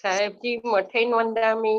સાહેબજી મઠેન વંદામી.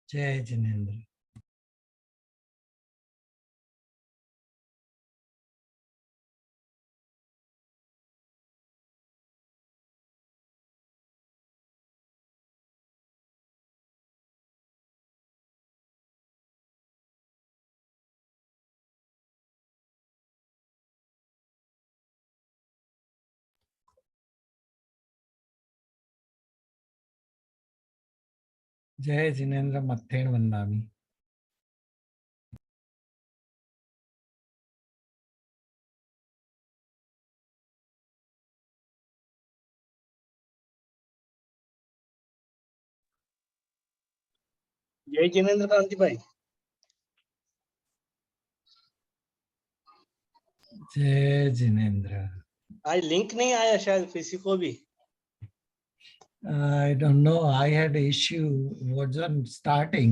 जय जिनेंद्र. जय जिनेंद्र मथेन वंदामी. जय जिनेंद्र कांति भाई. जय जिनेंद्र. आज लिंक नहीं आया शायद किसी को भी. I don't know. I had an issue. Wasn't starting.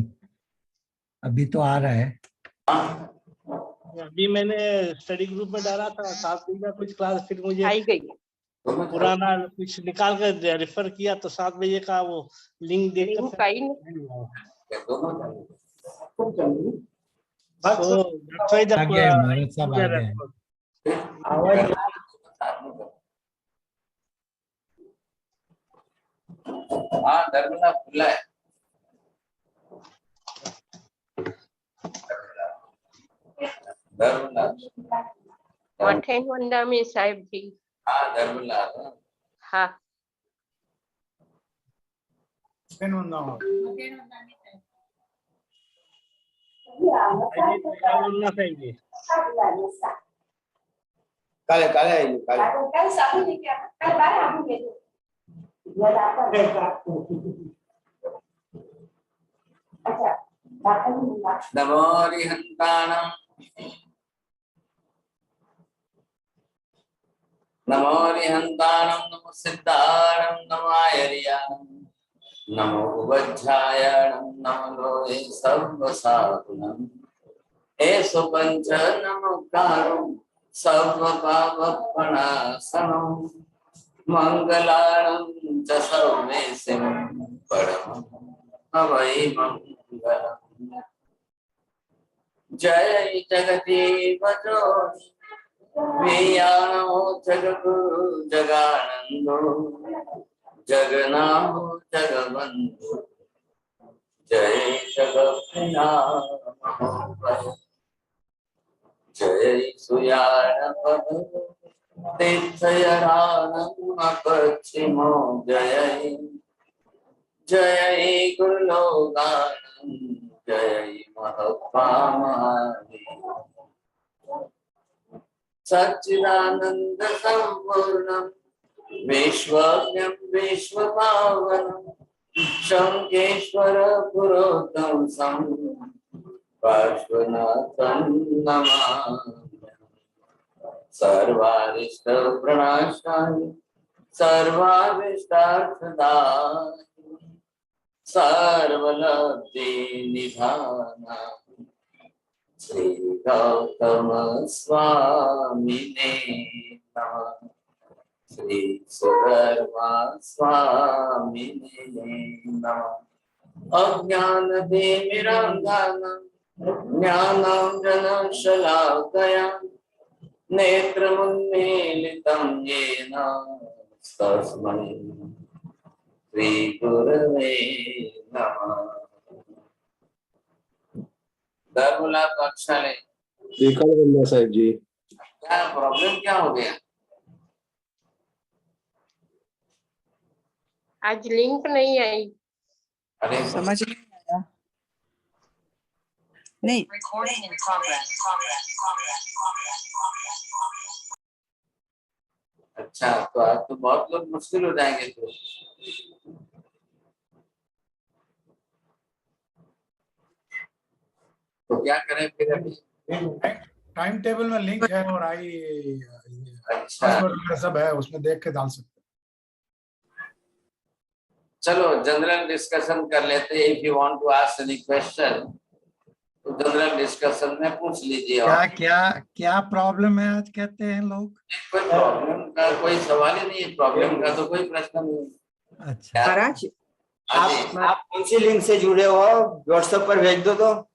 अभी तो आ रहा है. अभी मैंने स्टडी ग्रुप में डाला था 7 बजे का कुछ क्लास, फिर मुझे आई गई. पुराना कुछ निकाल कर रेफर किया तो 7 बजे का वो लिंक देख लिंक आई नहीं. आ गए हमारे सब आ गए. हाँ दरवाजा खुला है. મઠેન વંદામી સાહેબજી. हाँ दरवाजा. હા. काले काले काले. अच्छा नमो रिहन्ताणं नमो रिहन्ताणं नमो सिद्धाणं नमो आयर्याणं नमो उपध्यायाणं नमो लोहे सर्वसाधुनं एषु पञ्च नमोकारो सर्वपापप्रणाशनं मङ्गलानं च सर्वेशं परमं अवै मङ्गलम् जय जगदेव जोनि वियानो जगगुरु जगानंदो जगनामो जगबंधु जय जगन्नाथ जय सुयाण तीर्थयानम पश्चिमो जय जय गुरुलोगानम जय महादेव सच्चिदानंद संपूर्णं विश्वज्ञं विश्वपावनं शंखेश्वर पुरोतम सं पार्श्वनाथं नमामि सर्वारिष्ट प्रणाशाय सर्वारिष्टार्थदाय सर्वलब्धि निधाना श्री गौतम स्वामिने नमः श्री सुधर्मा स्वामिने नमः अज्ञानतिमिरान्धनं ज्ञानाञ्जनशलाकया नेत्रमुन्मीलितं येन तस्मै श्री गुरवे नमः। धर्मलाल बख्शाले साहब जी, क्या प्रॉब्लम क्या हो गया? आज लिंक नहीं आई। अरे समझ नहीं आया। नहीं, अच्छा, तो आज तो बहुत लोग मुश्किल हो जाएंगे तो क्या करें फिर अभी? टाइम टेबल में लिंक है और अच्छा पासवर्ड सब है, उसमें देख के डाल सकते हैं। चलो जनरल डिस्कशन कर लेते हैं। If you want to ask any question तो जनरल डिस्कशन में पूछ लीजिए। क्या क्या क्या प्रॉब्लम है आज कहते हैं लोग? कोई प्रॉब्लम का कोई सवाल ही नहीं है, प्रॉब्लम का तो कोई प्रश्न नहीं। अच्छा, महाराज आप कौन सी लिंक से जुड़े हो? व्हाट्सएप पर भेज दो। तो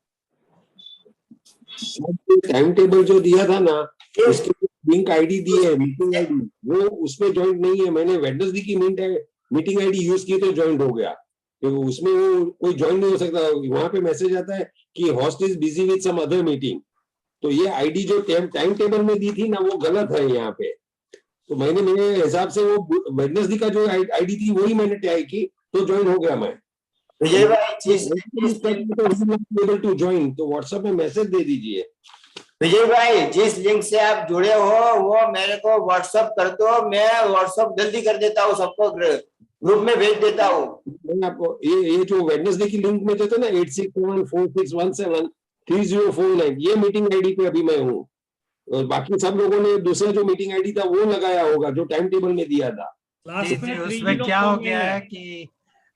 टाइम टेबल जो दिया था ना, उसके लिंक आईडी दी है, मीटिंग आईडी, वो उसमें ज्वाइन नहीं है। मैंने वेडनेसडे की मीटिंग आईडी यूज की तो ज्वाइन हो गया, क्योंकि उसमें वो कोई ज्वाइन नहीं हो सकता। वहां पे मैसेज आता है कि host is busy with some other meeting. तो ये आईडी जो टाइम टेबल में दी थी ना, वो गलत है यहाँ पे। तो मैंने मेरे हिसाब से वो वेडनेसडे का जो आईडी थी वही मैंने ट्राई की, तो ज्वाइन हो गया मैं। विजय भाई एबल टू ज्वाइन, तो व्हाट्सएप में मैसेज दे दीजिए। विजय भाई, जिस लिंक से आप जुड़े हो वो मेरे को व्हाट्सएप कर दो, मैं व्हाट्सएप जल्दी कर देता हूँ, सबको ग्रुप में भेज देता हूँ। मैंने आपको ये जो वेडनेसडे की लिंक में देते ना 8674617304 ये मीटिंग आईडी पे अभी मैं हूँ। और बाकी सब लोगों ने दूसरा जो मीटिंग आईडी था वो लगाया होगा, जो टाइम टेबल में दिया था। उसमें क्या हो गया है कि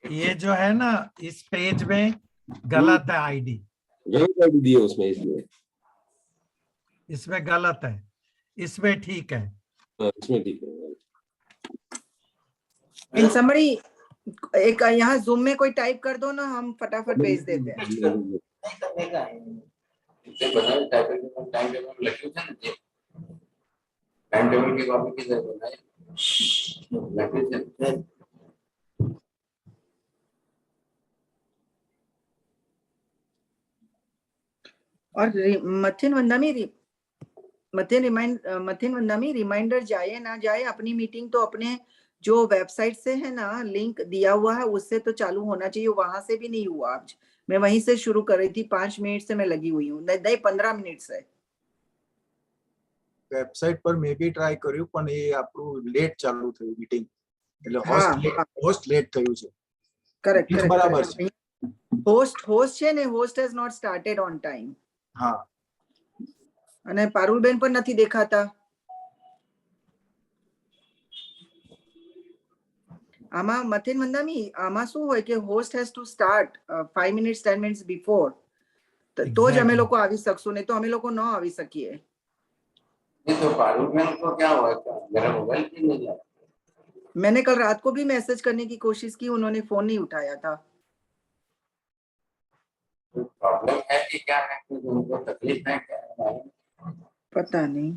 ये जो है ना, इस पेज में गलत है आईडी, गलत आईडी दी है उसमें, इसलिए इसमें गलत है, इसमें ठीक है। इसमें ठीक है। इन समरी एक यहाँ जूम में कोई टाइप कर दो ना, हम फटाफट भेज देते हैं। टाइम टेबल लगी हुई है ना, टाइम टेबल की कॉपी किधर बनाई? और मथिन वंदामी रिमाइंडर जाए ना जाए, अपनी मीटिंग तो अपने जो वेबसाइट से है ना, लिंक दिया हुआ है उससे तो चालू होना चाहिए। वहां से भी नहीं हुआ। आज मैं वहीं से शुरू कर रही थी, 5 मिनट से मैं लगी हुई हूँ, नहीं 15 मिनट से। વેબસાઇટ પર મે બી ટ્રાય કર્યું, પણ એ આપણું લેટ ચાલુ થયું મીટિંગ, એટલે હા, હોસ્ટ લેટ થયું છે। करेक्ट બરાબર છે। હોસ્ટ છે ને, host has not started on time. હા અને પારુલબેન પણ નથી દેખાતા. આમાં મથિન મંદામી આમાં શું હોય કે host has to start 5 minutes 10 minutes before, તો જ અમે લોકો આવી શકશું, નહીં તો અમે લોકો ન આવી શકીએ. नहीं तो पारुल मैम को क्या हुआ था, मेरा मोबाइल क्यों नहीं लगा? मैंने कल रात को भी मैसेज करने की कोशिश की, उन्होंने फोन नहीं उठाया था. कोई प्रॉब्लम है कि क्या है, कुछ उनको तकलीफ है क्या? पता नहीं.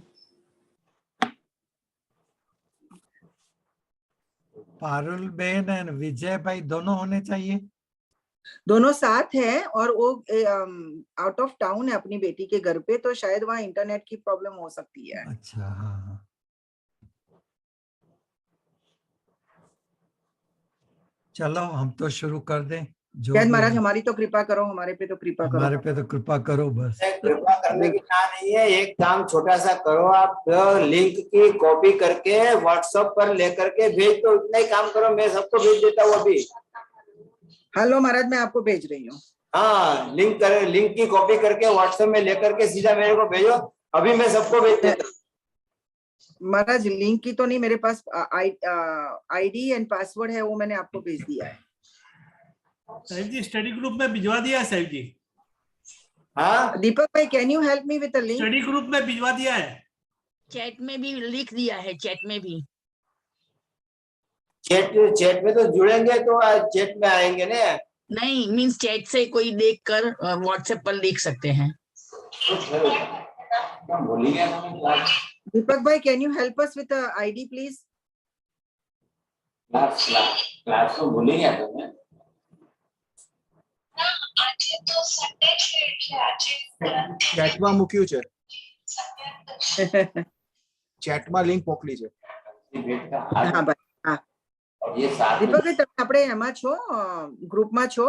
पारुल बेन एंड विजय भाई दोनों होने चाहिए. दोनों साथ हैं और वो आउट ऑफ टाउन है अपनी बेटी के घर पे, तो शायद वहाँ इंटरनेट की प्रॉब्लम हो सकती है. अच्छा हाँ हाँ. चलो हम तो शुरू कर दें. जो शायद भी महाराज है, हमारी तो कृपा करो, हमारे पे तो कृपा करो. हमारे पे तो कृपा करो बस. कृपा करने की ना नहीं है, एक काम छोटा सा करो आप, लिंक की कॉपी करके व्हाट्सएप पर लेकर के भेज दो, इतना ही काम करो, मैं सबको भेज देता हूँ अभी. हेलो महाराज, मैं आपको भेज रही हूँ. हाँ, लिंक की कॉपी करके व्हाट्सएप में लेकर के सीधा मेरे को भेजो, अभी मैं सबको भेज देता हूँ. महाराज लिंक की तो नहीं, मेरे पास आईडी एंड पासवर्ड है, वो मैंने आपको भेज दिया है. साहिब जी स्टडी ग्रुप में भिजवा दिया है साहिब जी. हाँ दीपक भाई, can you help me with the link? Study group में भिजवा दिया है. चैट में भी लिख दिया है, चैट में भी. चैट में तो जुड़ेंगे तो चैट में आएंगे ना. नहीं मींस चैट से कोई देखकर व्हाट्सएप पर लिख सकते हैं. भूल गया था मैं क्लास. दीपक भाई, can you help us with the ID please? Class तो भूल ही गया था मैं. ચેટમાં મૂક્યું છે, ચેટમાં લિંક મોકલી છે. હા ભાઈ, હા. और ये साथ दीपक भाई, તમે આપણે એમાં છો, ગ્રુપમાં છો?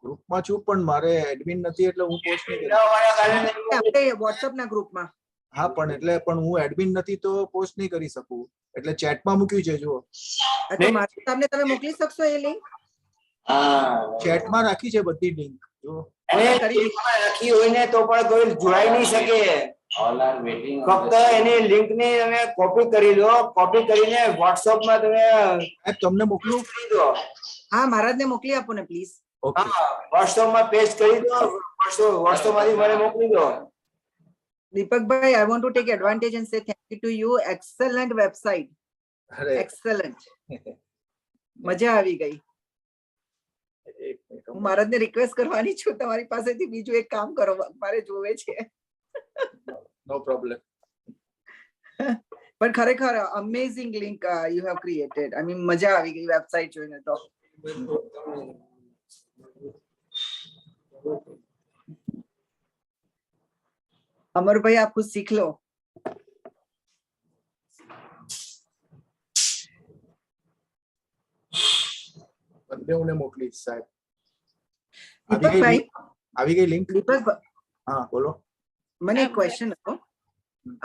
ગ્રુપમાં છું પણ મારે એડમિન નથી એટલે હું પોસ્ટ નહીં કરી. આપણે વોટ્સએપના ગ્રુપમાં. હા પણ હું એડમિન નથી તો પોસ્ટ નહીં કરી શકું, એટલે ચેટમાં મૂક્યું છે. જુઓ તો મારા સામે તમે મોકલી શકશો એ લિંક? हाँ ચેટમાં રાખી છે બધી લિંક. જો રાખી હોય ને તો પણ કોઈ જોડાઈ નહીં શકે. all are waiting. ફક્ત એની લિંક ની તમે કોપી કરી લો, કોપી કરીને WhatsApp માં તમે સાહેબ તમને મોકલું? કરી દો. હા, મહારાજને મોકલી આપો ને પ્લીઝ. ઓકે હા, WhatsApp માં પેસ્ટ કરી દો, WhatsApp માંથી મને મોકલી દો. Deepak bhai, I want to take advantage and say thank you to you. Excellent website. અરે Excellent. મજા આવી ગઈ. એક મિનિટ. હું મહારાજને રિક્વેસ્ટ કરવાની છું, તમારી પાસેથી બીજું એક કામ કરો, મારે જોવે છે. નો પ્રોબ્લેમ. પણ ખરેખર amazing link you have created. I mean મજા આવી ગઈ વેબસાઇટ જોઈને તો. अमर भाई, आप कुछ सीख लो. બંને મોકલી સાહેબ. दीपक भाई, આવી ગઈ લિંક. दीपक, હા બોલો. મને એક ક્વેશ્ચન હતો.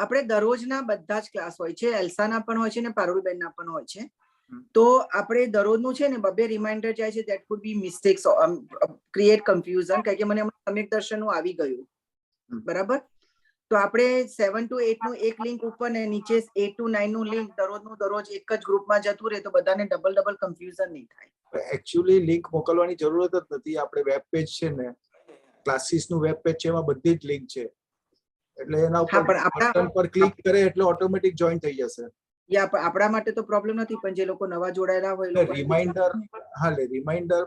આપણે દરરોજના બધા જ ક્લાસ હોય છે, એલ્સાના પણ હોય છે ને પારુલબેનના પણ હોય છે, તો આપણે દરરોજનું છે ને બબે રિમાઇન્ડર જાય છે, that food B mistakes, create confusion, કારણ કે મને હમણાં સમ્યક દર્શનનું આવી ગયું, બરાબર? તો આપણે 7 to 8 નું એક લિંક ઉપર ને નીચે 8 to 9 નું લિંક દરરોજ એક જ ગ્રુપમાં જતું રહે તો બધાને ડબલ કન્ફ્યુઝન નહીં થાય. એકચ્યુઅલી લિંક મોકલવાની જરૂરત જ નથી. આપણે વેબ પેજ છે ને, ક્લાસીસ નું વેબ પેજ છે, એમાં બધી જ લિંક છે, એટલે એના હા, પણ બટન પર ક્લિક કરે એટલે ઓટોમેટિક જોઈન થઈ જશે. આપણા માટે તો પ્રોબ્લેમ નથી, પણ જે લોકો નવા જોડાયેલા હોય, એટલે રિમાઇન્ડર, હા રિમાઇન્ડર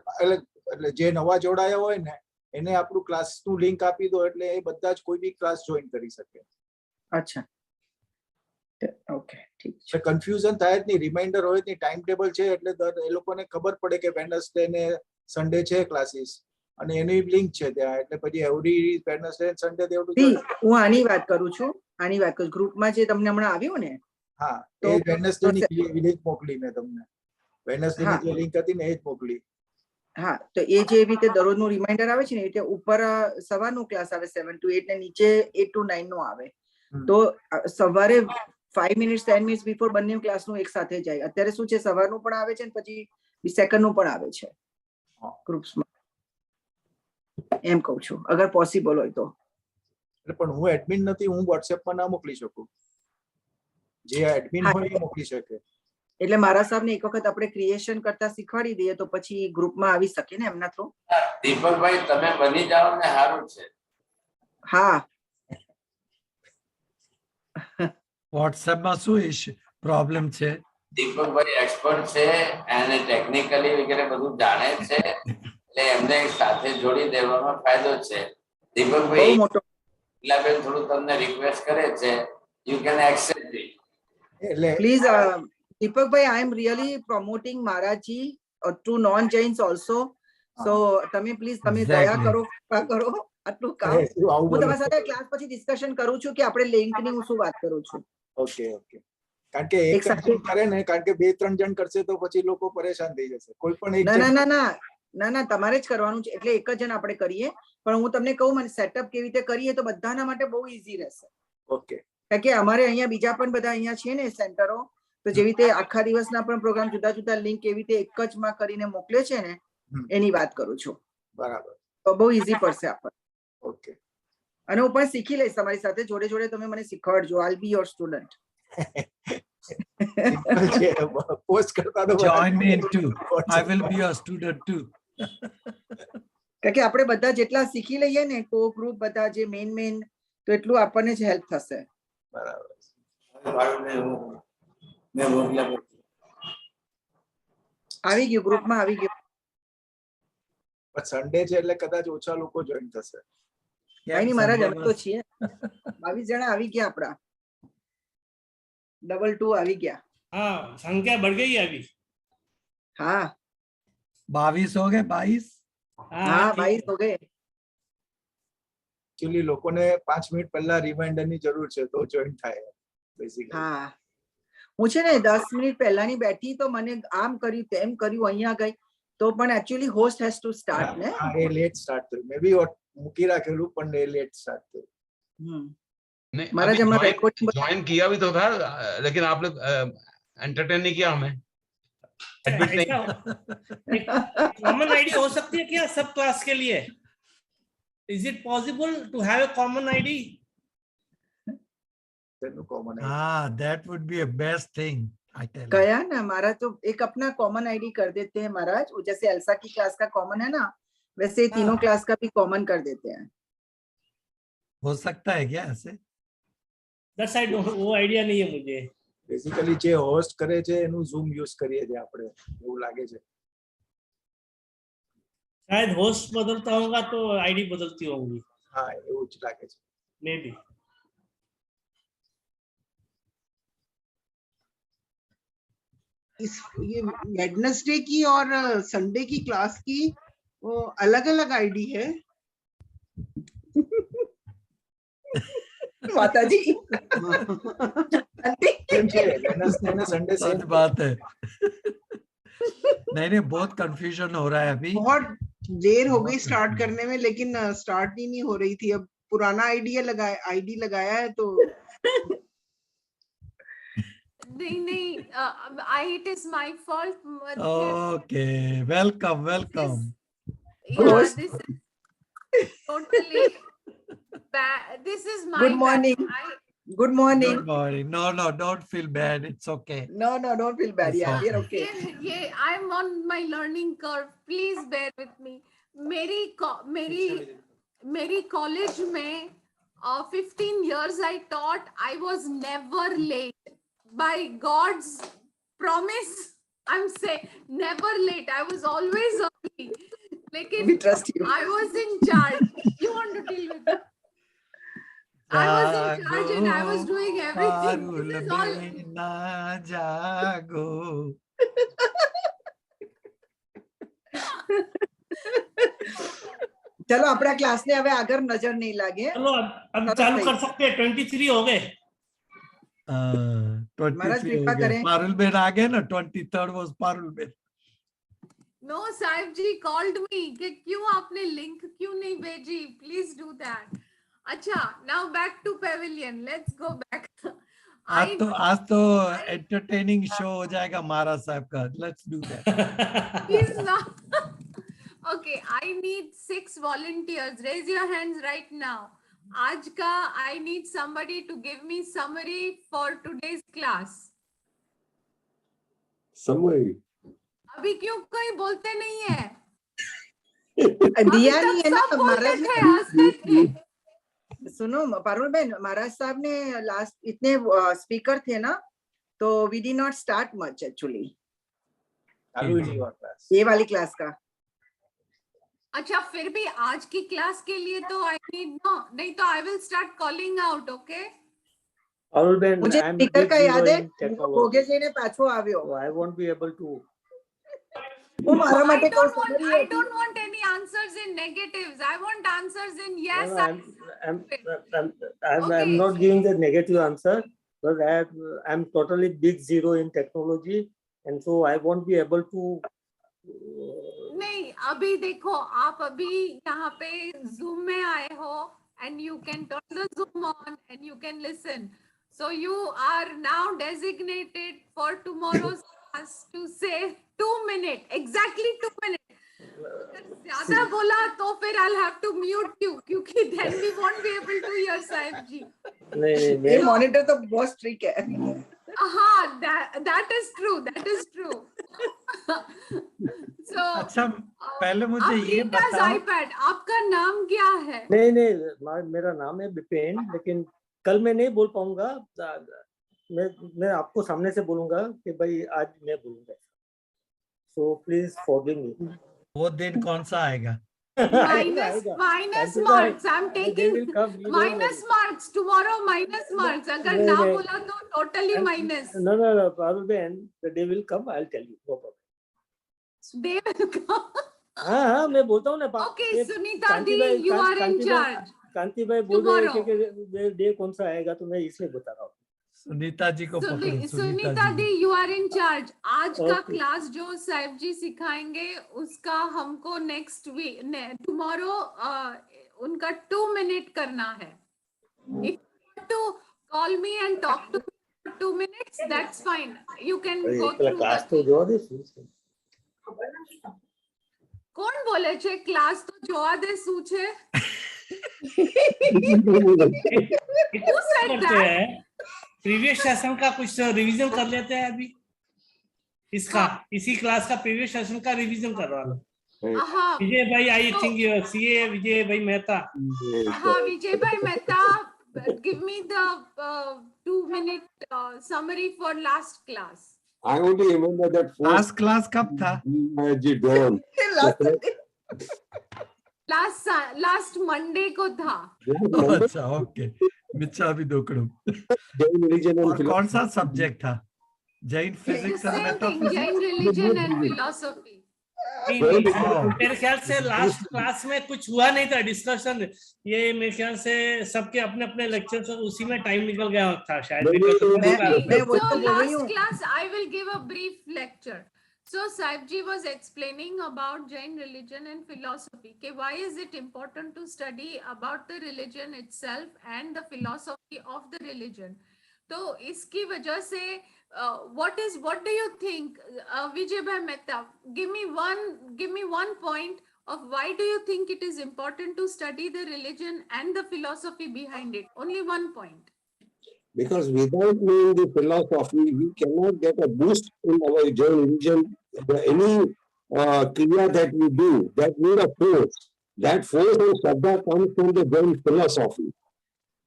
એટલે જે નવા જોડાયા હોય ને એને આપણું ક્લાસ નું લિંક આપી દો એટલે એ બધા જ કોઈ બી ક્લાસ જોઈન કરી શકે. અચ્છા, ઓકે, ઠીક છે. કન્ફ્યુઝન થાય જ નહીં. રિમાઇન્ડર હોય જ નહીં, ટાઈમ ટેબલ છે એટલે એ લોકોને ખબર પડે કે વેનસડે ને સન્ડે છે ક્લાસીસ અને એની લિંક છે ત્યાં, એટલે પછી એવરી વેનસડે સન્ડે દેવડું. હું આની વાત કરું છું, ગ્રુપમાં જે તમને હમણાં આવ્યું ને, હા, એ વેનસડે ની લિંક મોકલી મેં તમને. વેનસડે ની જે લિંક હતી ને એ જ મોકલી. હા, તો એ જે રીતે દરરોજનું રિમાઇન્ડર આવે છે ને, એટલે ઉપર સવારનું ક્લાસ આવે 7 to 8 ને નીચે 8 to 9 નું આવે, તો સવારે 5 minutes 10 minutes બિફોર બંને ક્લાસનું એક સાથે જાય. અત્યારે શું છે, સવારનું પણ આવે છે ને પછી સેકન્ડ નું પણ આવે છે ગ્રુપ્સમાં. એમ કહું છું, અગર પોસિબલ હોય તો. એટલે પણ હું એડમિન નથી, હું વોટ્સએપમાં ના મોકલી શકું. જે એડમિન હા. હોય એ મોકલી શકે. એટલે મારા સાહેબને એક વખત આપણે ક્રિએશન કરતા શીખવાડી દઈએ તો પછી ગ્રુપમાં આવી શકે ને એમના થ્રુ. દીપકભાઈ તમે બની જાઓ ને સારું છે. હા, WhatsApp માં શું ઇશ્યુ પ્રોબ્લેમ છે? દીપકભાઈ એક્સપર્ટ છે અને ટેકનિકલી વગેરે બધું જાણે છે, એટલે એમને સાથે જોડી દેવામાં ફાયદો છે. બહુ દીપકભાઈ મોટો. બેન થોડું તમને રિક્વેસ્ટ કરે છે, યુ કેન એક્સેપ્ટ ઇટ. એટલે પ્લીઝ દીપકભાઈ, આઈ એમ રિયલી પ્રોમોટિંગ મહારાજજી to non Jains also. So તમે પ્લીઝ તમે દયા Exactly. કરો, કૃપા કરો, આટલું કામ. શું આવું હું બોલો? તમારી સાથે ક્લાસ પછી ડિસ્કશન કરું છું કે આપણે લિંક ની હું શું વાત કરું છું. Okay okay. કારણ કે એક એક સાથે- જણ કરે ને, કારણ કે 2-3 જણ કરશે તો પછી લોકો પરેશાન થઈ જશે. કોઈ પણ એક ના ના જણ ના ના ના ના તમારે જ કરવાનું છે, એટલે એક જ જણ આપણે કરીએ. પણ હું તમને કહું, મને સેટઅપ કેવી રીતે કરીએ તો બધાના માટે બહુ ઈઝી રહેશે. ઓકે. કારણ કે અમારે અહીંયા બીજા પણ બધા અહીંયા છે ને સેન્ટરો, તો જેવી રીતે આખા દિવસના પણ પ્રોગ્રામ જુદા જુદા લિંક એવી રીતે એક જ માં કરીને મોકલે છે ને, એની વાત કરું છું. બરાબર. તો બહુ ઈઝી પડશે આપણને. ઓકે. અને હું પણ શીખી લઈશ તમારી સાથે, જોડે જોડે તમે મને શીખવાડજો. આઈ બી યોર સ્ટુડન્ટ. પોસ્ટ કરતા તો Join me in too. I will be your student too. કારણ કે આપણે બધા જેટલા શીખી લઈએ ને કો ગ્રુપ બધા જે મેઇન તો એટલું આપણને જ હેલ્પ થશે. બરાબર. આવી ગયું, ગ્રુપમાં આવી ગયું. પણ સન્ડે છે એટલે કદાચ ઓછા લોકો જોઈન થશે. કઈ નહીં મહારાજ, અમે તો છીએ. 22 જણા આવી ગયા આપણા. 22 આવી ગયા. हाँ संख्या बढ़ गई है अभी. હા 22 हो गए 22? હા 22 હો ગए. એકચ્યુઅલી લોકોને 5 મિનિટ પહેલા રિમાઇન્ડર ની જરૂર છે તો જોઈન થાય બેસિકલી. હા, હું છે ને 10 મિનિટ પહેલાની બેઠી તો મને આમ કર્યું તેમ કર્યું, અહીંયા ગઈ તો પણ actually host has to start ને. હા, એ લેટ સ્ટાર્ટ થયું. મે બી મૂકી રાખેલું પણ એ લેટ સ્ટાર્ટ થયું. नहीं, महाराज, अभी हमारा ज्वाइन recording- ज्वाइन किया भी तो था, लेकिन आप लोग एंटरटेन नहीं किया हमें. Admit नहीं किया. कॉमन आईडी हो सकती है क्या सब क्लास के लिए? Is it possible to have a common ID? તેનું common हाँ, that would be a best thing. I tell you. गया ना हमारा, तो एक अपना कॉमन आईडी कर देते हैं महाराज. वो जैसे एल्सा की क्लास का कॉमन है ना, वैसे ये तीनों क्लास का भी कॉमन कर देते हैं. हो सकता है क्या ऐसे? दैट्स आई डोंट, वो आइडिया नहीं है मुझे. બેસિકલી જે હોસ્ટ કરે છે એનું ઝૂમ યુઝ કરીએ છીએ આપણે, એવું લાગે છે. शायद होस्ट बदलता होगा तो आईडी बदलती होंगी, હા, એવું જ લાગે છે. May be. ये वेडनेसडे की और संडे की क्लास की वो अलग अलग आईडी है. माताजी કેમ છે વેનસડે અને સન્ડે सच સેમ? बात है. नहीं नहीं, बहुत कंफ्यूजन हो रहा है अभी. बहुत देर हो गई स्टार्ट करने में, लेकिन स्टार्ट ही नहीं हो रही थी. अब पुराना आईडी लगाया है तो नहीं it is my fault. Okay, welcome, welcome. Host. this is totally bad. This is my Good morning. Good morning. Good morning. No, no, don't feel bad. It's okay. No, don't feel bad. It's Yeah, okay. we're okay. ये I'm on my learning curve. Please bear with me. मेरी college में 15 years I taught. I was never late. By God's promise, I'm saying never late. I was always early. लेकिन We trust you. I was in charge. You want to deal with it? I was in charge and I was doing everything. Parul This is all. बेना जागो. चलो अपना class ने હવે આગળ નજર નહીં લાગે. चलो अब चालू कर सकते हैं. 23 हो गए. 23 महाराज हो कृपा गए. करें. पारुल बेन आ गए ना. 23rd was Parul ben. No, Sahib ji called me कि क्यों आपने लिंक क्यों नहीं भेजी? Please do that. अच्छा, now back to pavilion. Let's go back. आज तो एंटरटेनिंग शो हो जाएगा महाराज साहब का. Let's do that. He's not. Okay, I need 6 volunteers. Raise your hands right now. आज का I need somebody to give me summary for today's class. Summary. अभी क्यों कोई बोलते नहीं है? दिया अभी नहीं है तक ना सब बोलते महाराज थे, हंसते थे। ने। सुनो पारुल बहन, महाराज साहब ने लास्ट इतने स्पीकर थे ना, तो we did not start much actually चालू ही नहीं हुआ क्लास। ये वाली क्लास का। अच्छा, फिर भी आज की क्लास के लिए तो आई नीड नो, नहीं तो I will start calling out. Okay, मुझे स्पीकर का याद है, भोगे जी ने पाछो આવ્યો. I won't be able to. वो मारा I માટે don't want, I don't want any answers in negatives. I want answers in yes. I'm not giving the negative answer, but I'm totally big zero in technology, and so I won't be able to. नहीं, अभी देखो, आप अभी यहाँ पे Zoom में आए हो and you can turn the Zoom on and you can listen. So you are now designated for tomorrow's class to say 2 minutes, exactly 2 minutes. अगर ज्यादा बोला तो फिर I'll have to mute you, क्योंकि then we won't be able to hear Sahib जी. नहीं, ये monitor तो बहुत स्ट्रिक्ट है. हाँ, that is true, that is true. So, अच्छा, पहले मुझे ये बताओ, iPad, आपका नाम क्या है? नहीं, मेरा नाम है विपिन, लेकिन कल मैं नहीं बोल पाऊंगा. मैं आपको सामने से बोलूंगा कि भाई आज मैं बोलूंगा. So please forgive me. वो दिन कौन सा आएगा? minus marks. I'm taking minus marks tomorrow. Minus marks. अगर ना बोला तो totally minus. No, Parul Ben, the day will come. I'll tell you. No problem. Day will come. हाँ, मैं बोलता हूँ ना. Okay, Sunita the, you are in charge. कांति भाई बोल रहे हैं कि डे कौन सा आएगा, तो मैं इसलिए बता रहा हूँ. सुनीता जी को पकड़ो. सुनीता दी, you are in charge. आज का क्लास जो साहिब जी सिखाएंगे उसका हमको नेक्स्ट वीक टुमारो उनका 2 मिनट करना है. If you want to call me and talk to me for 2 minutes, that's fine. You can go through class तो जो दे. कौन बोले छे क्लास तो जोआ दे શું છે? Who said that? Previous session का कुछ रिवीजन कर लेते हैं अभी. इसका इसी क्लास का प्रीवियस सेशन का रिवीजन कर रहा हूँ. विजय भाई, आई थिंक सीए विजय भाई मेहता. हाँ, विजय भाई Mehta, give me the 2 minute summary for last class. I only remember that last class कब था? Last Monday को था. अच्छा, ओके. मिच्छा भी दोकड़ो. और कौन सा सब्जेक्ट था? Jain physics and metaphysics. Jain religion and philosophy. मेरे ख्याल से लास्ट क्लास में कुछ हुआ नहीं था डिस्कशन. ये मेरे ख्याल से सबके अपने अपने लेक्चर उसी में टाइम निकल गया था शायद. Last class I will give a brief lecture. So Sahibji was explaining about Jain religion and philosophy. Okay, why is it important to study about the religion itself and the philosophy of the religion? तो इसकी वजह से what do you think, Vijay Bhai Mehta? Give me one point of why do you think it is important to study the religion and the philosophy behind it? Only one point. Because without knowing the philosophy, we cannot get a boost in our Jain religion. Any kriya that we do, that need a force. That force and shraddha comes from the Jain philosophy.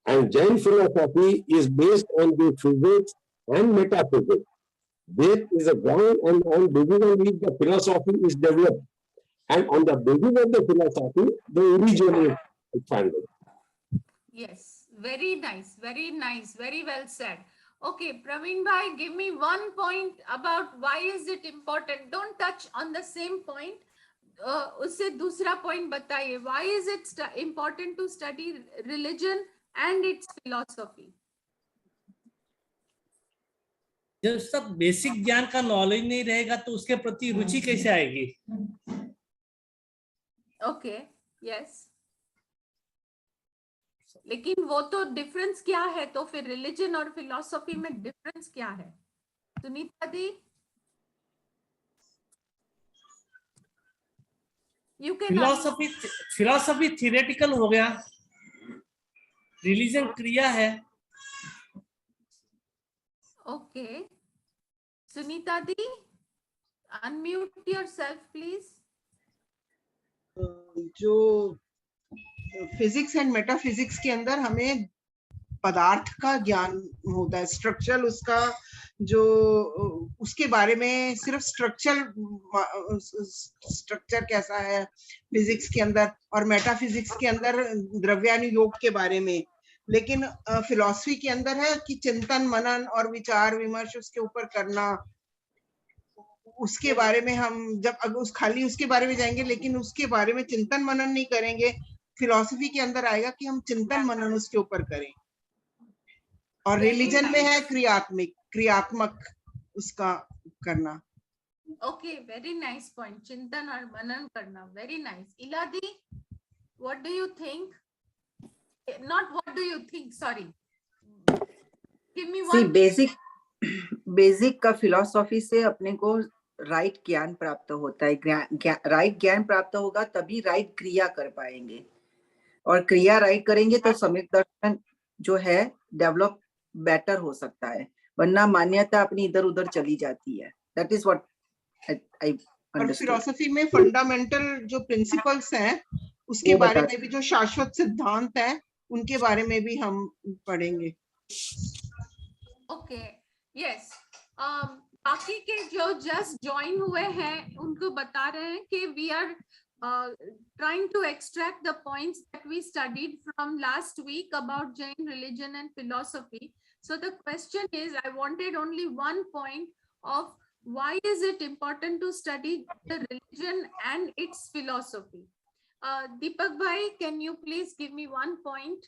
And Jain philosophy is based on the physics and metaphysics. This is a ground, and on basis on which the philosophy is developed. And on the basis of the philosophy, the religion is expanded. Yes, very nice, very well said. Okay, Praveen bhai, give me one point about why is it important. Don't touch on the same point. उससे दूसरा point बताइए. Why is it important to study religion and its philosophy? जब सब basic ज्ञान का knowledge नहीं रहेगा तो उसके प्रति रुचि कैसे आएगी? Okay, yes. लेकिन वो तो डिफरेंस क्या है? तो फिर रिलीजन और फिलॉसफी में डिफरेंस क्या है? सुनीता दी. You can फिलोसफी थियोरेटिकल हो गया, रिलीजन क्रिया है. Okay. Sunita di, unmute yourself, please. जो फिजिक्स एंड मेटाफिजिक्स के अंदर हमें पदार्थ का ज्ञान होता है, स्ट्रक्चर उसका जो उसके बारे में सिर्फ स्ट्रक्चर कैसा है फिजिक्स के अंदर, और मेटाफिजिक्स के अंदर द्रव्यानुयोग के बारे में. लेकिन फिलॉसफी के अंदर है कि चिंतन मनन और विचार विमर्श उसके ऊपर करना, उसके बारे में हम जब उस खाली उसके बारे में जाएंगे लेकिन उसके बारे में चिंतन मनन नहीं करेंगे, फिलॉसफी के अंदर आएगा कि हम चिंतन मनन उसके ऊपर करें. और रिलीजन में है क्रियात्मक उसका करना. Okay, very nice point. चिंतन और मनन करना, very nice. इलादी, what do you think? Not what do you think, sorry. Give me one. See, basic का फिलॉसफी से अपने को राइट ज्ञान प्राप्त होता है. राइट ज्ञान प्राप्त होगा तभी राइट क्रिया कर पाएंगे, और क्रिया राइट करेंगे तो सम्यक दर्शन जो है डेवलप बेटर हो सकता है, वरना मान्यता अपनी इधर उधर चली जाती है. दैट इज व्हाट आई और फिलॉसफी में फंडामेंटल जो प्रिंसिपल्स हैं उसके बारे में भी, जो शाश्वत सिद्धांत है उनके बारे में भी हम पढ़ेंगे. Okay, yes. बाकी के जो जस्ट ज्वाइन हुए हैं उनको बता रहे हैं कि we are trying to extract the points that we studied from last week about Jain religion and philosophy. So the question is, I wanted only one point of why is it important to study the religion and its philosophy. Deepak bhai, can you please give me one point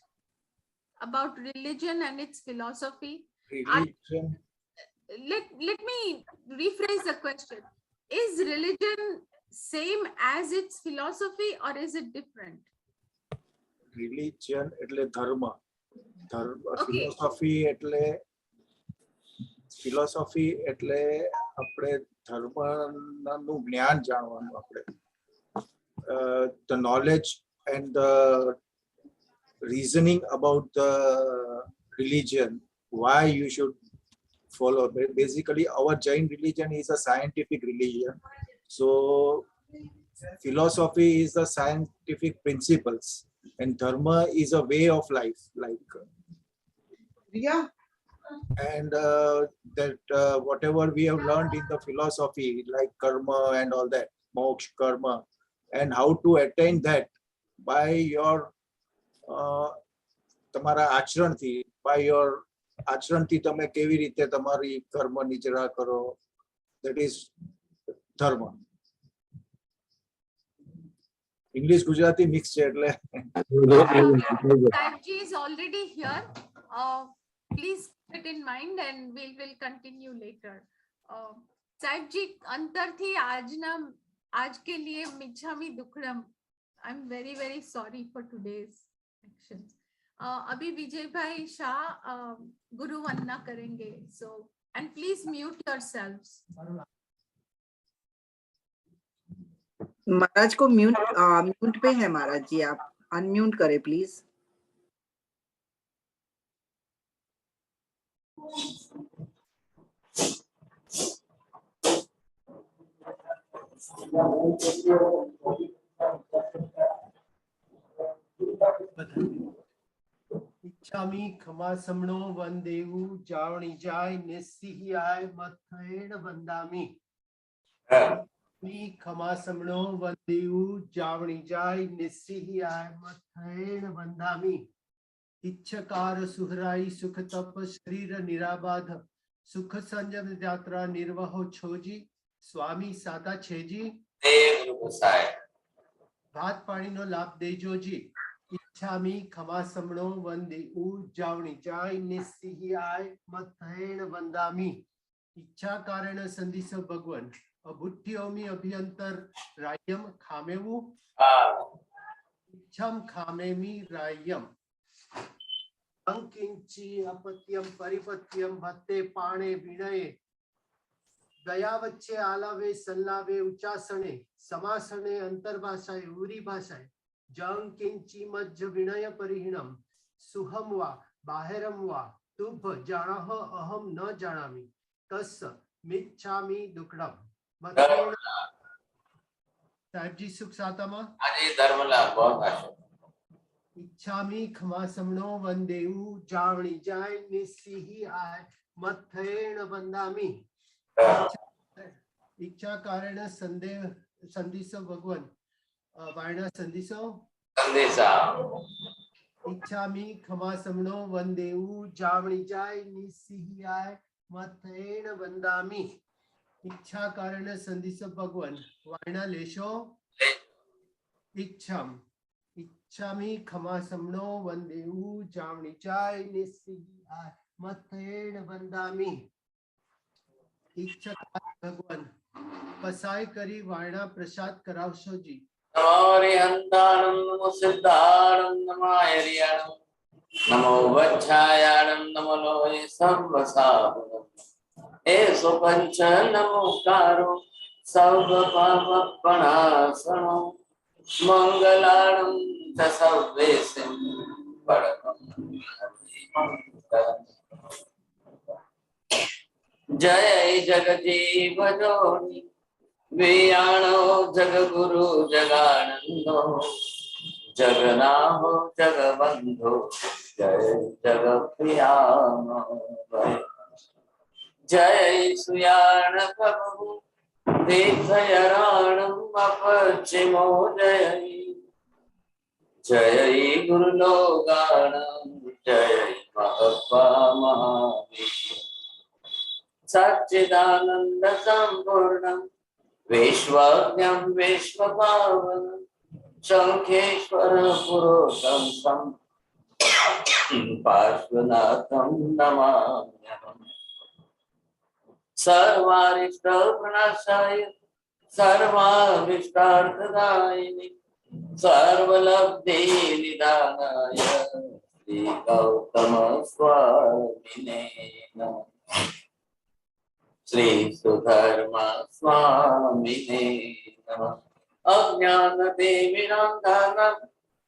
about religion and its philosophy? Religion. Let me rephrase the question. Is religion same as its philosophy or is it different? Religion એટલે ધર્મ. Okay. philosophy એટલે આપણે ધર્મનું જ્ઞાન જાણવાનું, આપણે the knowledge and the reasoning about the religion, why you should follow. Basically our Jain religion is a scientific religion, so philosophy is the scientific principles and dharma is a way of life, like and that whatever we have learned in the philosophy, like karma and all that, moksha, karma, and how to attain that by your તમારા આચરણથી, by your આચરણથી તમે કેવી રીતે તમારી કર્મ નિચરા કરો, that is dharma. English Gujarati mix છે એટલે. Saibji is already here. Please keep it in mind and we will continue later. Saibji, अंतरથી आज के लिए मिच्छामी दुक्कडम. I'm very very sorry for today's actions. अभी विजय भाई शाह गुरु वंदना करेंगे, so and please mute yourselves. महाराज को mute पे है महाराज जी, आप अनम्यूट करें प्लीज. इच्छामी खमा समणो वंदेऊ जावणी जाय निस्सिहियाय मथेण वंदामी. खमा समणो वंदेऊ जावणी जाय निस्सिहियाय मथेण वंदामी. इच्छकार सुहराई सुख तप शरीर निराबाध सुख संयम यात्रा निर्वाहो छोजी स्वामी सादा छेजी. भात पाणी नो लाभ देजो जी. इच्छामी खमा समणो वंदेऊ जावणी जाय निस्सिहियाय मथेण वंदामी. इच्छा कारण संदिस भगवन अबुद्धियोमी अभियंतर रायम खामेवु. इच्छम खामेमी रायम. अंकिंची अपत्यम परिपत्यम भत्ते पाणे विनये. ગયા વચ્ચે આલાવે સલ્લાવે ઉચ્ચાસણે સમાસણે અંતર્ભાષાએ ઉરી ભાષાએ જંગ કિંચી મજ્જ વિનય પરિહીણમ સુહમ વા બાહેરમ વા તુભ જાણહ અહમ ન જાણામી તસ્સ મિચ્છામિ દુક્કડમ સાહેબ जी सुख सातामा આજે ધર્મલાલ बहुत आशा इच्छामी खमा समणो वंदेऊ जावणी जाय निस्सिहि आय मथेण वंदामी इच्छा कारण संदेह संदिसो भगवान वायना संदिसो संदेशा इच्छामी खमा समणो वंदेऊ जावणी जाय निस्सिहि आय मथेण वंदामी इच्छा कारण संदिसो भगवान वायना लेशो इच्छाम इच्छामी खमा समणो वंदेऊ जावणी जाय निस्सिहि आय मथेण वंदामी इच्छा भगवान पसाय करी वायना प्रसाद करावशो जी नमो हरिहंताणं नमो सिद्धाणं नमो हरियाणं नमो वच्छायाणं नमो लोहे सर्वसाधनं हे सुपंच नमोकारो सर्व पापप्रणाशनं मंगलाणं च सर्वेषां परमं जय जगजीव जोनि वियाणो जगगुरु जगानंदो जगनाहो जगबंधो जय जगप्रियामो जय सुयाण प्रभु तीर्थयराणं अपचिमो जय जय गुरुलोगाणं जय महत्वा महावीर सच्चिदानंद संपूर्णं विश्वज्ञं विश्वपावनं शंखेश्वर पुरुषं पार्श्वनाथं नमाम्यहम् सर्वारिष्ट प्रणाशाय सर्वाभीष्टार्थदायिने सर्वलब्धि निदानाय श्री गौतम स्वामिने नमः श्री सुधर्मा स्वामिने नमः अज्ञान देविनां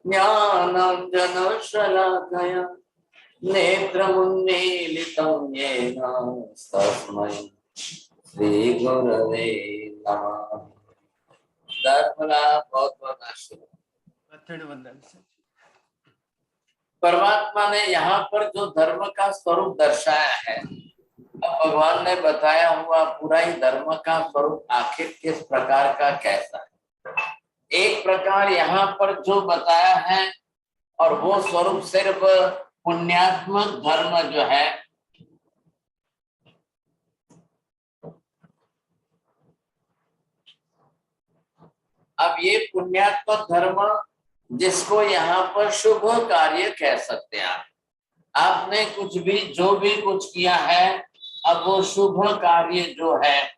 ज्ञानं शलाकया नेत्रमुन्मीलितं येन तस्मै श्री गुरवे नमः। धर्मला बहुत बहुत आशीर्वाद। परमात्मा ने यहाँ पर जो धर्म का स्वरूप दर्शाया है, भगवान ने बताया हुआ पूरा ही धर्म का स्वरूप आखिर किस प्रकार का कैसा है। एक प्रकार यहाँ पर जो बताया है और वो स्वरूप सिर्फ पुण्यात्मक धर्म जो है, अब ये पुण्यात्मक धर्म जिसको यहाँ पर शुभ कार्य कह सकते हैं। आपने कुछ भी जो भी कुछ किया है, अब वो शुभ कार्य जो है,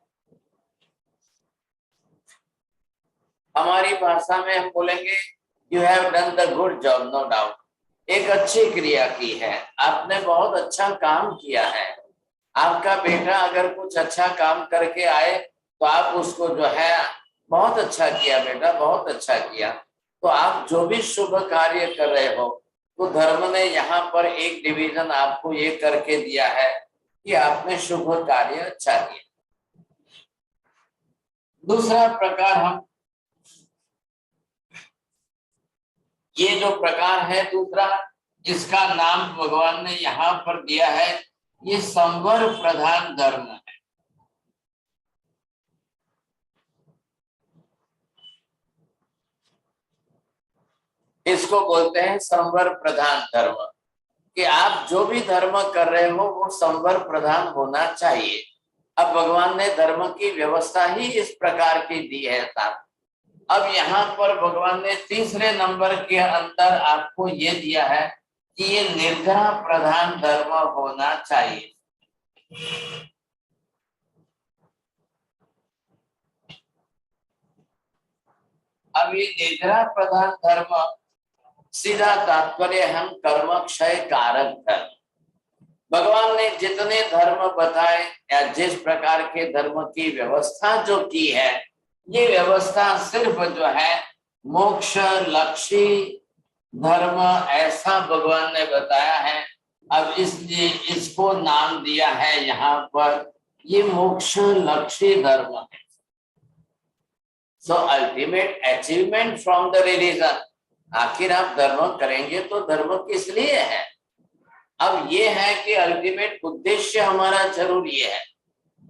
हमारी भाषा में हम बोलेंगे you have done the good job, no doubt. एक अच्छी क्रिया की है, आपने बहुत अच्छा काम किया है। आपका बेटा अगर कुछ अच्छा काम करके आए तो आप उसको जो है बहुत अच्छा किया बेटा, बहुत अच्छा किया। तो आप जो भी शुभ कार्य कर रहे हो, तो धर्म ने यहाँ पर एक डिवीजन आपको ये करके दिया है कि आपने शुभ कार्य अच्छा किया। दूसरा प्रकार हम ये जो प्रकार है दूसरा, जिसका नाम भगवान ने यहाँ पर दिया है, ये संवर प्रधान धर्म है। इसको बोलते हैं संवर प्रधान धर्म, कि आप जो भी धर्म कर रहे हो वो संवर प्रधान होना चाहिए। अब भगवान ने धर्म की व्यवस्था ही इस प्रकार की दी है साहब। अब यहाँ पर भगवान ने तीसरे नंबर के अंदर आपको ये दिया है कि ये निर्ग्रह प्रधान धर्म होना चाहिए। अब ये निर्ग्रह प्रधान धर्म सीधा तात्पर्य हम कर्म क्षय कारक धर्म। भगवान ने जितने धर्म बताए या जिस प्रकार के धर्म की व्यवस्था जो की है, ये व्यवस्था सिर्फ जो है मोक्ष लक्षी धर्म ऐसा भगवान ने बताया है। अब इसलिए इसको नाम दिया है यहाँ पर, ये मोक्ष लक्षी धर्म है। सो ultimate achievement from the religion, आखिर आप धर्म करेंगे तो धर्म किस लिए है? अब ये है कि अल्टीमेट उद्देश्य हमारा जरूर ये है,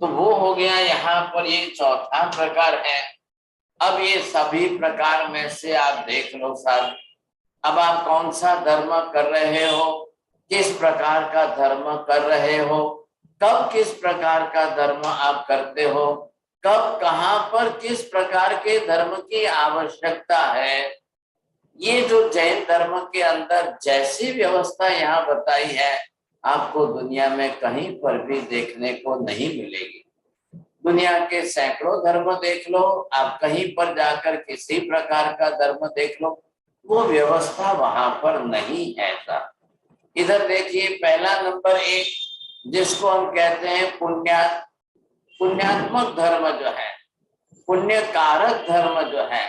तो वो हो गया यहाँ पर, ये चौथा प्रकार है। अब ये सभी प्रकार में से आप देख लो साहब, अब आप कौन सा धर्म कर रहे हो, किस प्रकार का धर्म कर रहे हो, कब किस प्रकार का धर्म आप करते हो, कब कहाँ पर किस प्रकार के धर्म की आवश्यकता है। ये जो जैन धर्म के अंदर जैसी व्यवस्था यहाँ बताई है, आपको दुनिया में कहीं पर भी देखने को नहीं मिलेगी। दुनिया के सैकड़ों धर्म देख लो, आप कहीं पर जाकर किसी प्रकार का धर्म देख लो, वो व्यवस्था वहां पर नहीं है साहब। इधर देखिए, पहला नंबर 1 जिसको हम कहते हैं पुण्यात्मक धर्म जो है, पुण्य कारक धर्म जो है,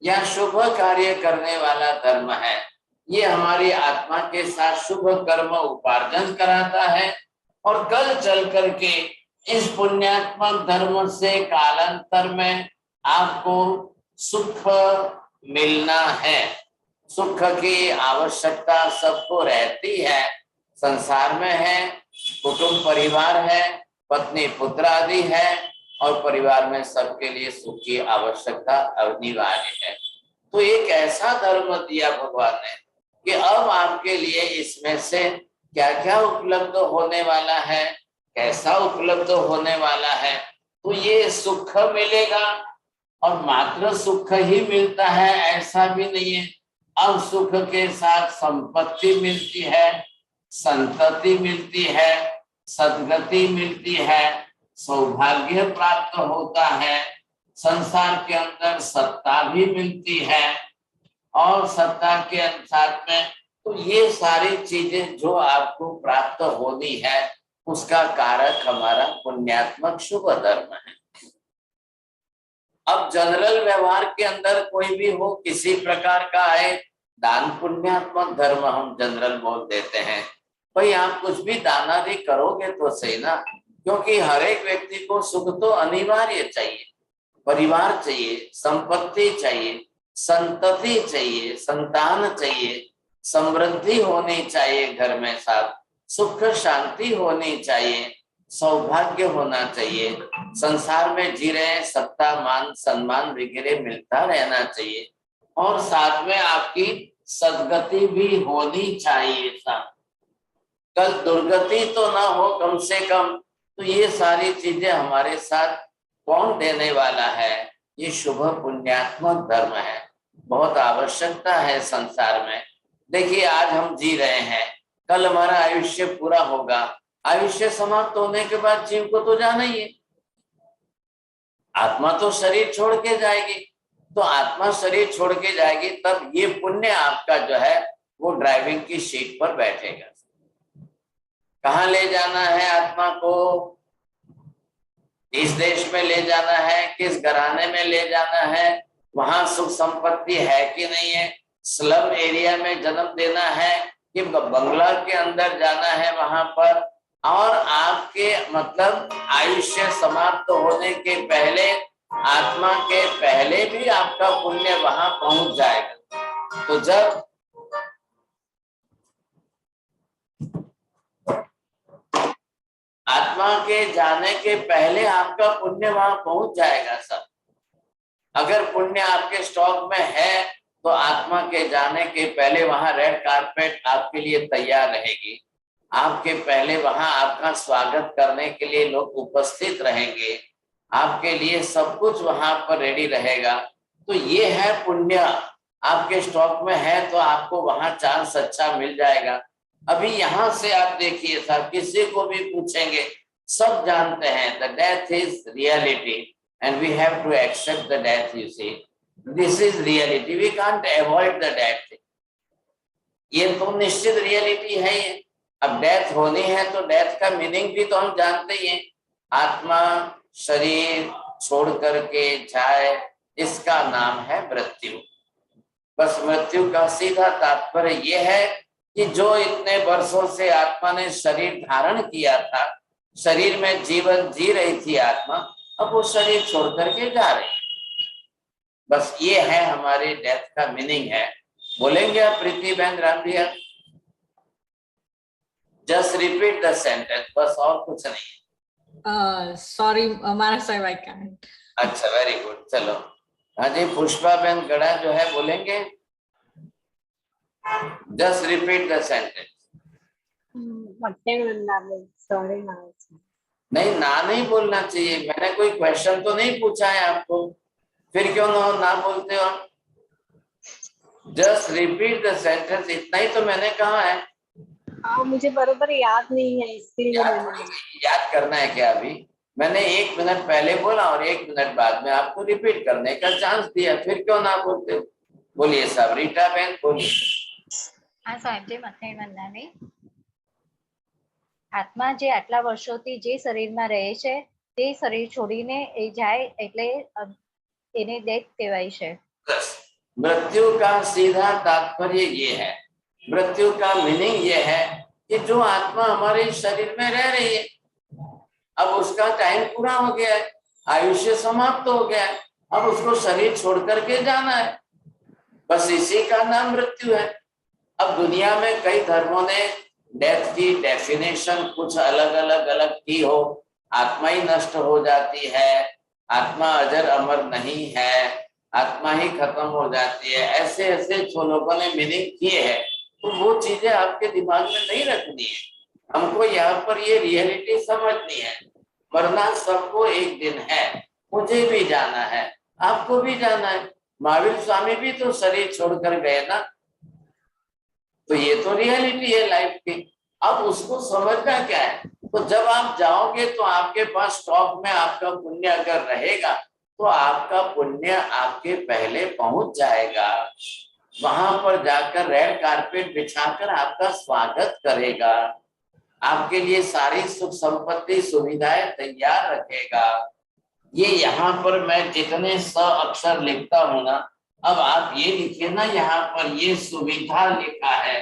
या शुभ कार्य करने वाला धर्म है। ये हमारी आत्मा के साथ शुभ कर्म उपार्जन कराता है, और कल चल करके इस पुण्यात्मक धर्म से कालांतर में आपको सुख मिलना है। सुख की आवश्यकता सबको रहती है, संसार में है, कुटुंब परिवार है, पत्नी पुत्र आदि है, और परिवार में सबके लिए सुख की आवश्यकता अनिवार्य है। तो एक ऐसा धर्म दिया भगवान ने कि अब आपके लिए इसमें से क्या क्या उपलब्ध होने वाला है, कैसा उपलब्ध होने वाला है। तो ये सुख मिलेगा, और मात्र सुख ही मिलता है ऐसा भी नहीं है। अब सुख के साथ संपत्ति मिलती है, संतति मिलती है, सद्गति मिलती है, सौभाग्य प्राप्त होता है, संसार के अंदर सत्ता भी मिलती है, और सत्ता के साथ में तो ये सारी चीजें जो आपको प्राप्त होनी है, उसका कारक हमारा पुण्यात्मक शुभ धर्म है। अब जनरल व्यवहार के अंदर कोई भी हो, किसी प्रकार का है, दान पुण्यात्मक धर्म हम जनरल बोल देते हैं। भाई आप कुछ भी दान आदि करोगे तो सही ना, क्योंकि हर एक व्यक्ति को सुख तो अनिवार्य चाहिए, परिवार चाहिए, संपत्ति चाहिए, संतति चाहिए, संतान चाहिए, समृद्धि होनी चाहिए घर में, साथ सुख शांति होनी चाहिए, सौभाग्य होना चाहिए, संसार में जी रहे सत्ता मान सम्मान वगैरह मिलता रहना चाहिए, और साथ में आपकी सद्गति भी होनी चाहिए साथ, कल दुर्गति तो ना हो कम से कम। तो ये सारी चीजें हमारे साथ कौन देने वाला है? ये शुभ पुण्यात्मक धर्म है, बहुत आवश्यकता है संसार में। देखिए आज हम जी रहे हैं, कल हमारा आयुष्य पूरा होगा, आयुष्य समाप्त होने के बाद जीव को तो जाना ही है, आत्मा तो शरीर छोड़ के जाएगी। तो आत्मा शरीर छोड़ के जाएगी, तब ये पुण्य आपका जो है वो ड्राइविंग की सीट पर बैठेगा। कहाँ ले जाना है आत्मा को? इस देश में ले जाना है, किस घराने में ले जाना है, वहां सुख संपत्ति है कि नहीं है, स्लम एरिया में जन्म देना है कि बंगला के अंदर जाना है वहां पर, और आपके मतलब आयुष्य समाप्त होने के पहले, आत्मा के पहले भी आपका पुण्य वहां पहुंच जाएगा। तो जब आत्मा के जाने के पहले आपका पुण्य वहां पहुंच जाएगा सब। अगर पुण्य आपके स्टॉक में है तो आत्मा के जाने के पहले वहां रेड कारपेट आपके लिए तैयार रहेगी, आपके पहले वहां आपका स्वागत करने के लिए लोग उपस्थित रहेंगे, आपके लिए सब कुछ वहां पर रेडी रहेगा। तो ये है पुण्य, आपके स्टॉक में है तो आपको वहां चांस अच्छा मिल जाएगा। अभी यहाँ से आप देखिए साहब, किसी को भी पूछेंगे सब जानते हैं the death is reality and we have to accept the death. You see, this is reality, we can't avoid the death. ये तो निश्चित रियलिटी है ये। अब डेथ होनी है तो डेथ का मीनिंग भी तो हम जानते ही हैं, आत्मा शरीर छोड़ करके जाए, इसका नाम है मृत्यु। बस मृत्यु का सीधा तात्पर्य यह है कि जो इतने वर्षों से आत्मा ने शरीर धारण किया था, शरीर में जीवन जी रही थी आत्मा, अब वो शरीर छोड़ करके जा रही है। बस ये है हमारे डेथ का मीनिंग है। बोलेंगे आप प्रीति बहन Rampriya? Just repeat the sentence, बस और कुछ नहीं। सॉरी महाराज साहब, आई कांट। अच्छा, वेरी गुड। चलो हाँ जी, पुष्पा बहन गड़ा जो है बोलेंगे, just repeat the sentence. Sorry नहीं, ना नहीं बोलना चाहिए। मैंने कोई क्वेश्चन तो नहीं पूछा है आपको, फिर क्यों ना बोलते हो? जस्ट रिपीट द सेंटेंस, इतना ही तो मैंने कहा है। हाँ, मुझे बरोबर याद नहीं है, इसलिए याद करना है क्या? अभी मैंने 1 मिनट पहले बोला और 1 मिनट बाद में आपको रिपीट करने का चांस दिया, फिर क्यों ना बोलते? बोलिए साहब, रीटा बहन बोलिए। हाँ साहेब जी, મથેણ વંદાની આત્મા જે આટલા વર્ષોથી જે શરીરમાં રહે છે તે શરીર છોડીને એ જાય એટલે એને ડેથ કહેવાય છે। मृत्यु का सीधा तात्पर्य ये है, मृत्यु का मीनिंग ये है कि जो आत्मा हमारे शरीर में रह रही है, अब उसका टाइम पूरा हो गया है, आयुष्य समाप्त हो गया है, अब उसको शरीर छोड़ करके जाना है, बस इसी का नाम मृत्यु है। अब दुनिया में कई धर्मों ने डेथ की डेफिनेशन कुछ अलग की हो, आत्मा ही नष्ट हो जाती है, आत्मा अजर अमर नहीं है, आत्मा ही खत्म हो जाती है, ऐसे ऐसे जो लोगों ने मीनिंग किए हैं, तो वो चीजें आपके दिमाग में नहीं रखनी है। हमको यहाँ पर ये रियलिटी समझनी है, मरना सबको एक दिन है, मुझे भी जाना है, आपको भी जाना है, महावीर स्वामी भी तो शरीर छोड़कर गए ना, तो ये तो रियलिटी है लाइफ की। अब उसको समझना क्या है, तो जब आप जाओगे तो आपके पास स्टॉक में आपका पुण्य अगर रहेगा तो आपका पुण्य आपके पहले पहुंच जाएगा, वहां पर जाकर रेड कारपेट बिछाकर आपका स्वागत करेगा, आपके लिए सारी सुख संपत्ति सुविधाएं तैयार रखेगा। ये यहाँ पर मैं जितने स अक्षर लिखता हूँ ना, अब आप ये लिखिए ना, यहाँ पर ये सुविधा लिखा है,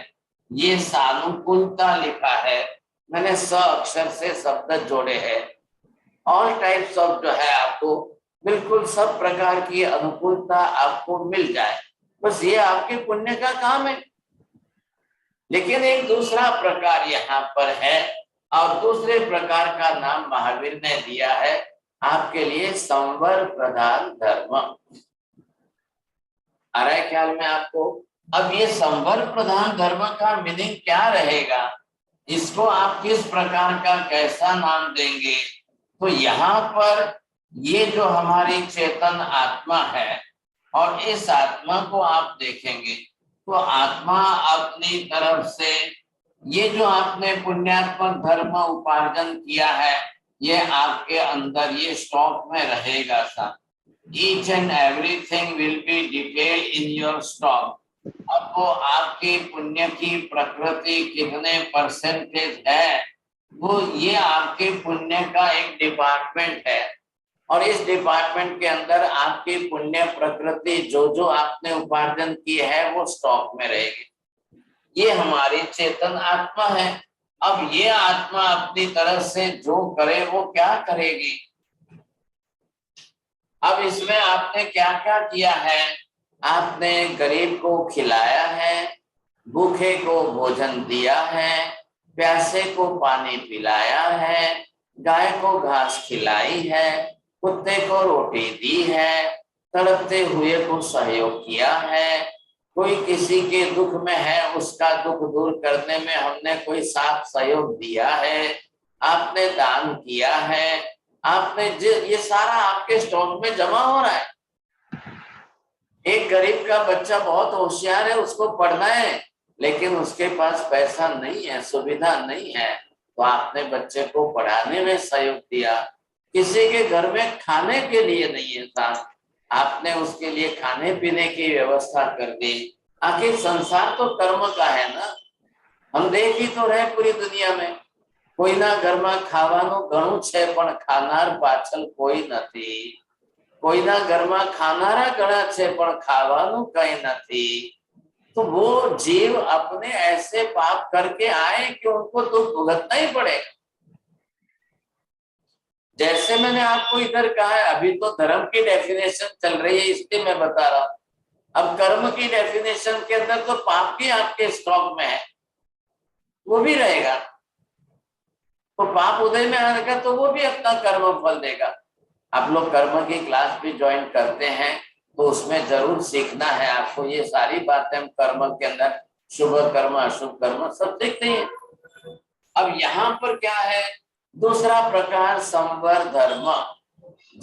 ये सानुकूलता लिखा है, मैंने स अक्षर से शब्द जोड़े हैं। ऑल टाइप्स ऑफ जो है आपको बिल्कुल सब प्रकार की अनुकूलता आपको मिल जाए, बस ये आपके पुण्य का काम है। लेकिन एक दूसरा प्रकार यहाँ पर है, और दूसरे प्रकार का नाम महावीर ने दिया है आपके लिए, संवर प्रधान धर्म। आ रहा है ख्याल में आपको? अब ये संवर प्रधान धर्म का मीनिंग क्या रहेगा, इसको आप किस प्रकार का कैसा नाम देंगे? तो यहाँ पर ये जो हमारी चेतन आत्मा है, और इस आत्मा को आप देखेंगे तो आत्मा अपनी तरफ से ये जो आपने पुण्यात्मक धर्म उपार्जन किया है, ये आपके अंदर ये स्टॉक में रहेगा सा। Each and everything will be detailed in your stock। अब वो आपकी पुण्य की प्रकृति कितने परसेंटेज है, वो ये आपके पुण्य का एक डिपार्टमेंट है, और इस डिपार्टमेंट के अंदर आपकी पुण्य प्रकृति जो जो आपने उपार्जन की है वो स्टॉक में रहेगी। ये हमारी चेतन आत्मा है। अब ये आत्मा अपनी तरफ से जो करे वो क्या करेगी? अब इसमें आपने क्या क्या किया है? आपने गरीब को खिलाया है, भूखे को भोजन दिया है, प्यासे को पानी पिलाया है, गाय को घास खिलाई है, कुत्ते को रोटी दी है, तड़पते हुए को सहयोग किया है, कोई किसी के दुख में है उसका दुख दूर करने में हमने कोई साथ सहयोग दिया है, आपने दान किया है, आपने ये सारा आपके स्टॉक में जमा हो रहा है। एक गरीब का बच्चा बहुत होशियार है, उसको पढ़ना है, लेकिन उसके पास पैसा नहीं है, सुविधा नहीं है, तो आपने बच्चे को पढ़ाने में सहयोग दिया। किसी के घर में खाने के लिए नहीं है था, आपने उसके लिए खाने पीने की व्यवस्था कर दी। आखिर संसार तो कर्म का है ना, हम देखी तो रहे पूरी दुनिया में, કોઈના ઘરમાં ખાવાનું ઘણું છે પણ ખાનાર પાછળ કોઈ નથી, કોઈના ઘરમાં ખાનારા ઘણા છે પણ ખાવાનું કઈ નથી। तो वो जीव अपने ऐसे पाप करके आए कि उनको दुख भुगतना ही पड़े। जैसे मैंने आपको इधर कहा है, अभी तो धर्म की डेफिनेशन चल रही है इसलिए मैं बता रहा हूं। अब कर्म की डेफिनेशन के अंदर तो पाप भी आपके स्टॉक में है, वो भी रहेगा। तो पाप उदय में आएगा तो वो भी अपना कर्म फल देगा। आप लोग कर्म की क्लास भी ज्वाइन करते हैं तो उसमें जरूर सीखना है आपको। ये सारी बातें हम कर्म के अंदर शुभ कर्म अशुभ कर्म सब सीखते हैं। अब यहाँ पर क्या है, दूसरा प्रकार संवर धर्म।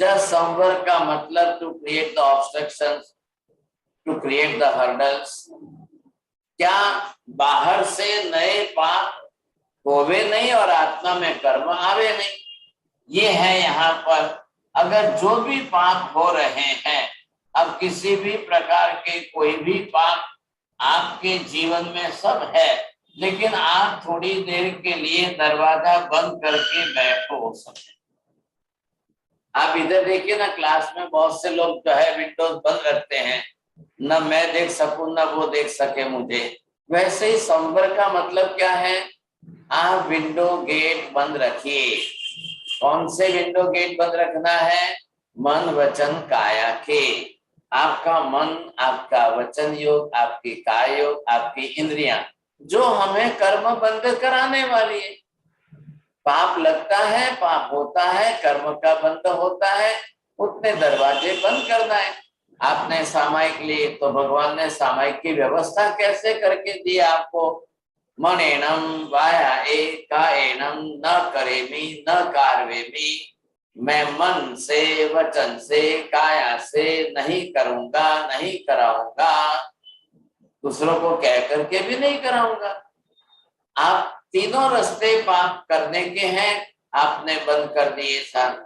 जब संवर का मतलब to create the obstructions, to create the hurdles. क्या बाहर से नए पाप होवे नहीं और आत्मा में कर्म आवे नहीं, ये है यहाँ पर। अगर जो भी पाप हो रहे हैं, अब किसी भी प्रकार के कोई भी पाप आपके जीवन में सब है, लेकिन आप थोड़ी देर के लिए दरवाजा बंद करके बैठो सके। आप इधर देखिए ना, क्लास में बहुत से लोग जो है विंडोज बंद रखते हैं, न मैं देख सकूं न वो देख सके मुझे। वैसे ही संवर का मतलब क्या है, आप विंडो गेट बंद रखिए। कौन से विंडो गेट बंद रखना है, मन वचन काया के। आपका मन, आपका वचन योग, आपकी काय योग, आपकी इंद्रियां जो हमें कर्म बंद कराने वाली है। पाप लगता है, पाप होता है, कर्म का बंद होता है, उतने दरवाजे बंद करना है। आपने सामायिक लिए तो भगवान ने सामायिक की व्यवस्था कैसे करके दी आपको। मनेनम वाया काएनम न करेमी न कारवेमी। मैं मन से, वचन से, काया से नहीं करूंगा, नहीं कराऊंगा, दूसरों को कह करके भी नहीं कराऊंगा। आप तीनों रास्ते पाप करने के हैं, आपने बंद कर दिए साथ।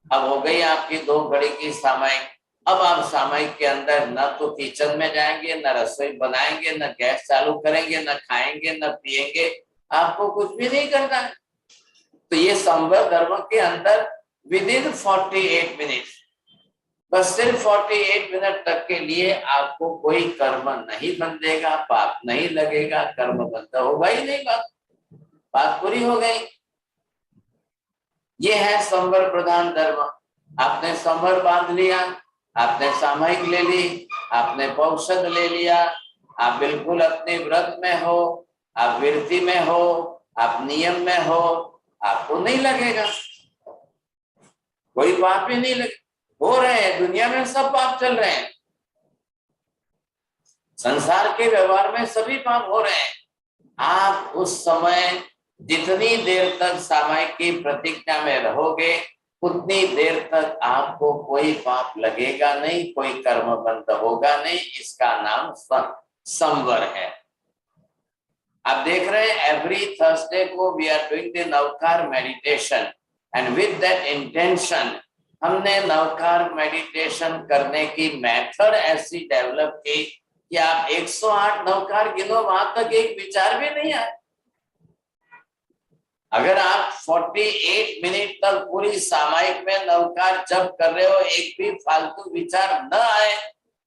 अब हो गई आपकी 2 घड़ी की सामायिक। अब आप सामायिक के अंदर न तो किचन में जाएंगे, न रसोई बनाएंगे, न गैस चालू करेंगे, न खाएंगे, न पिएंगे, आपको कुछ भी नहीं करना है। तो ये संवर धर्म के अंदर विदिन 48 मिनट, बस सिर्फ 48 मिनट तक के लिए आपको कोई कर्म नहीं बंधेगा, पाप नहीं लगेगा, कर्म बंद होगा ही नहीं। बात पूरी हो गई। ये है संवर प्रधान धर्म। आपने संवर बांध लिया, आपने सामायिक ले ली, आपने पौषध ले लिया, आप बिल्कुल अपने व्रत में हो, आप विरति में हो, आप नियम में हो, आपको नहीं लगेगा, कोई पाप ही नहीं लगे। हो रहे हैं दुनिया में सब पाप चल रहे हैं, संसार के व्यवहार में सभी पाप हो रहे हैं। आप उस समय जितनी देर तक सामायिक की प्रतिज्ञा में रहोगे, उतनी देर तक आपको कोई पाप लगेगा नहीं, कोई कर्म बंद होगा नहीं। इसका नाम संवर है। आप देख रहे हैं एवरी थर्सडे को we are doing the Navkar meditation and with that intention हमने नवकार मेडिटेशन करने की मेथड ऐसी डेवलप की कि आप 108 नवकार गिनो, वहां तक एक विचार भी नहीं आए। अगर आप 48 मिनट तक पूरी सामायिक में नवकार जप कर रहे हो, एक भी फालतू विचार न आए,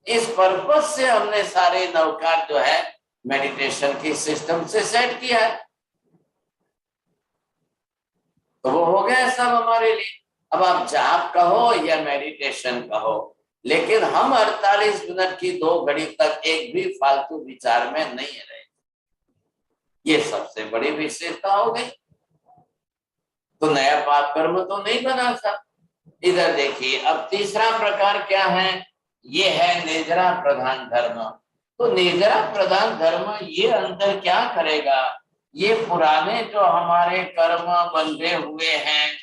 इस पर्पज से हमने सारे नवकार जो है मेडिटेशन की सिस्टम से सेट किया है। तो वो हो गया सब हमारे लिए। अब आप जाप कहो या मेडिटेशन कहो, लेकिन हम 48 मिनट की 2 घड़ी तक एक भी फालतू विचार में नहीं रहे। ये सबसे बड़ी विशेषता हो गई। तो नया पाप कर्म तो नहीं बना सकता। इधर देखिए, अब तीसरा प्रकार क्या है, ये है निजरा प्रधान धर्म। तो निजरा प्रधान धर्म ये अंदर क्या करेगा, ये पुराने जो हमारे कर्म बंधे हुए हैं,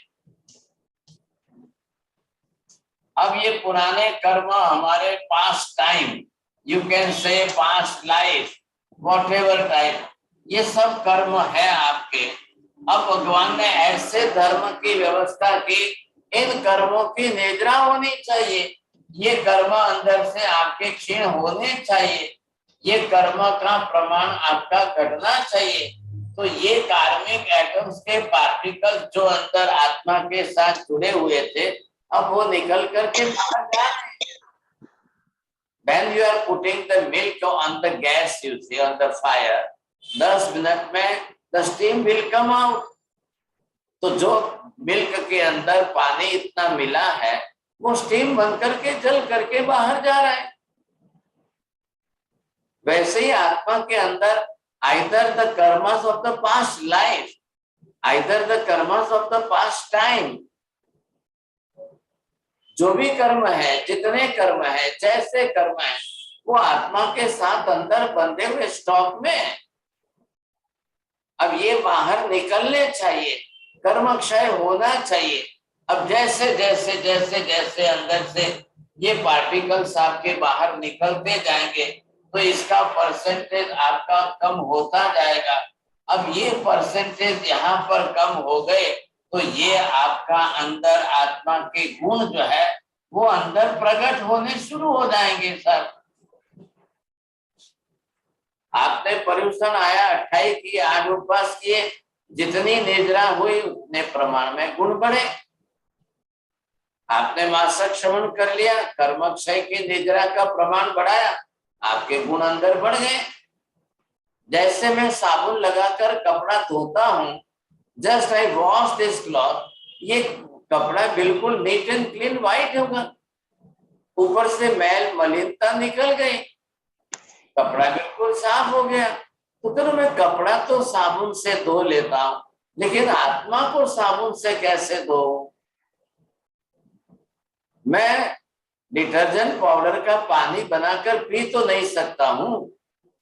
अब ये पुराने कर्म हमारे past time, you can say past life, whatever time, ये सब कर्म है आपके। अब भगवान ने ऐसे धर्म की व्यवस्था की, इन कर्मों की निद्रा होनी चाहिए। ये कर्म अंदर से आपके क्षीण होने चाहिए, ये कर्म का प्रमाण आपका घटना चाहिए। तो ये कार्मिक एटम्स के पार्टिकल्स जो अंदर आत्मा के साथ जुड़े हुए थे, अब वो निकल करके बाहर जा रहे हैं। When you are putting the milk on the gas, you see, on the fire, 10 minute में the steam will come out. तो जो मिल्क के अंदर पानी इतना मिला है, वो स्टीम बन करके जल करके बाहर जा रहा है। वैसे ही आत्मा के अंदर either the karmas of the past life, either the karmas of the past time, जो भी कर्म है, जितने कर्म है, जैसे कर्म है, वो आत्मा के साथ अंदर बंधे हुए स्टॉक में है। अब ये बाहर निकलने चाहिए, कर्म क्षय होना चाहिए। अब जैसे जैसे जैसे जैसे अंदर से ये पार्टिकल्स आपके बाहर निकलते जाएंगे, तो इसका परसेंटेज आपका कम होता जाएगा। अब ये परसेंटेज यहाँ पर कम हो गए, तो ये आपका अंदर आत्मा के गुण जो है वो अंदर प्रकट होने शुरू हो जाएंगे। सर, आपने पर्यूषण आया 28 की 8 उपवास किए, जितनी निद्रा हुई उतने प्रमाण में गुण बढ़े। आपने मासक श्रवण कर लिया, कर्म क्षय की निद्रा का प्रमाण बढ़ाया, आपके गुण अंदर बढ़ गए। जैसे मैं साबुन लगाकर कपड़ा धोता हूँ, just I wash this cloth, ये कपड़ा बिल्कुल नीट एंड क्लीन व्हाइट होगा, ऊपर से मैल मलिनता निकल गई, कपड़ा बिल्कुल साफ हो गया। तो फिर मैं कपड़ा तो साबुन से धो लेता हूँ, लेकिन आत्मा को साबुन से कैसे धो? मैं डिटर्जेंट पाउडर का पानी बनाकर पी तो नहीं सकता हूँ,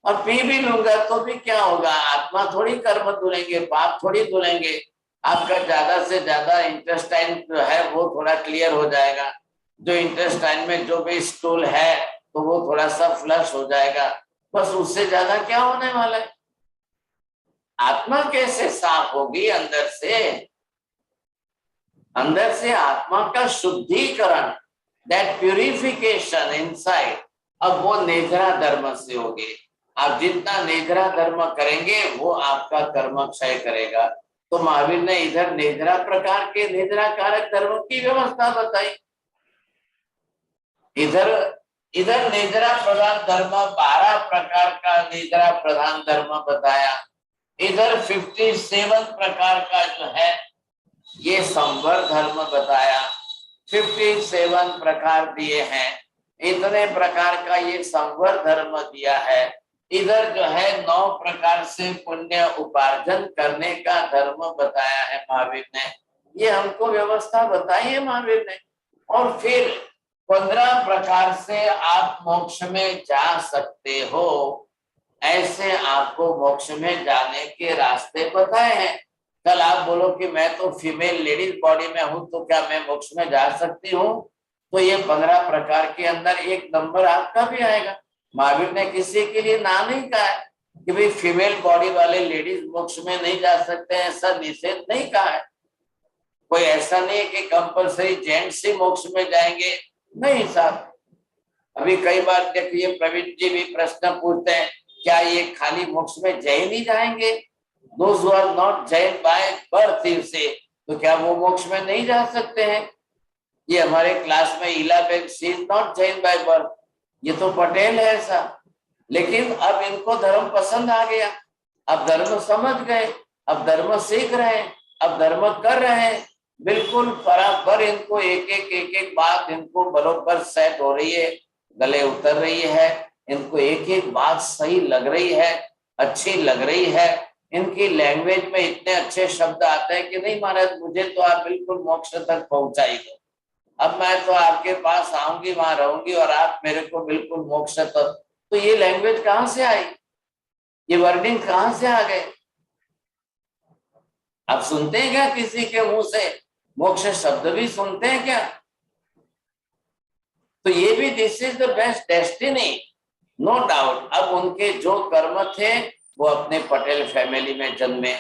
और पी भी लूंगा तो भी क्या होगा? आत्मा थोड़ी कर्म धुलेंगे, पाप थोड़ी धुलेंगे। आपका ज्यादा से ज्यादा इंटेस्टाइन जो है वो थोड़ा क्लियर हो जाएगा, जो इंटेस्टाइन में जो भी स्टूल है तो वो थोड़ा सा फ्लश हो जाएगा, बस उससे ज्यादा क्या होने वाला है? आत्मा कैसे साफ होगी अंदर से? अंदर से आत्मा का शुद्धिकरण, दैट प्यूरिफिकेशन इनसाइड, अब वो नेद्रा धर्म से होगी। आप जितना नेद्रा धर्म करेंगे वो आपका कर्म क्षय करेगा। तो महावीर ने इधर नेद्रा प्रकार के नेद्रा कारक धर्म की व्यवस्था बताई, इधर नेद्रा प्रधान धर्म 12 प्रकार का नेद्रा प्रधान धर्म बताया, इधर 57 प्रकार का जो है ये संवर धर्म बताया। 57 प्रकार दिए हैं, इतने प्रकार का ये संवर धर्म दिया है। इधर जो है 9 प्रकार से पुण्य उपार्जन करने का धर्म बताया है महावीर ने। ये हमको व्यवस्था बताई है महावीर ने। और फिर 15 प्रकार से आप मोक्ष में जा सकते हो, ऐसे आपको मोक्ष में जाने के रास्ते बताए हैं। कल आप बोलो कि मैं तो फीमेल लेडीज बॉडी में हूं, तो क्या मैं मोक्ष में जा सकती हूँ? तो ये 15 प्रकार के अंदर एक नंबर आपका भी आएगा। महावीर ने किसी के लिए ना नहीं कहा है कि भाई फीमेल बॉडी वाले लेडीज मोक्ष में नहीं जा सकते हैं, ऐसा निषेध नहीं कहा है। कोई ऐसा नहीं है कि कंपलसरी जेंट्स ही मोक्ष में जाएंगे, नहीं साहब। अभी कई बार देखिए प्रवीण जी भी प्रश्न पूछते हैं, क्या ये खाली मोक्ष में जैन ही जाएंगे? Those who are not Jain by birth, you say, तो क्या वो मोक्ष में नहीं जा सकते हैं? ये हमारे क्लास में इला bag, she is not Jain by birth, ये तो पटेल है ऐसा। लेकिन अब इनको धर्म पसंद आ गया, अब धर्म समझ गए, अब धर्म सीख रहे हैं, अब धर्म कर रहे हैं, बिल्कुल बराबर इनको एक बात इनको बरोबर सेट हो रही है, गले उतर रही है, इनको एक बात सही लग रही है, अच्छी लग रही है। इनकी लैंग्वेज में इतने अच्छे शब्द आते हैं कि नहीं महाराज मुझे तो आप बिल्कुल मोक्ष तक पहुंचाई दो, अब मैं तो आपके पास आऊंगी, वहां रहूंगी और आप मेरे को बिल्कुल मोक्ष तक। तो ये लैंग्वेज कहाँ से आई? ये वर्डिंग कहाँ से आ गए? आप सुनते हैं क्या किसी के मुंह से मोक्ष शब्द भी सुनते हैं क्या? तो ये भी this is the best destiny, no doubt. अब उनके जो कर्म थे वो अपने पटेल फैमिली में जन्मे,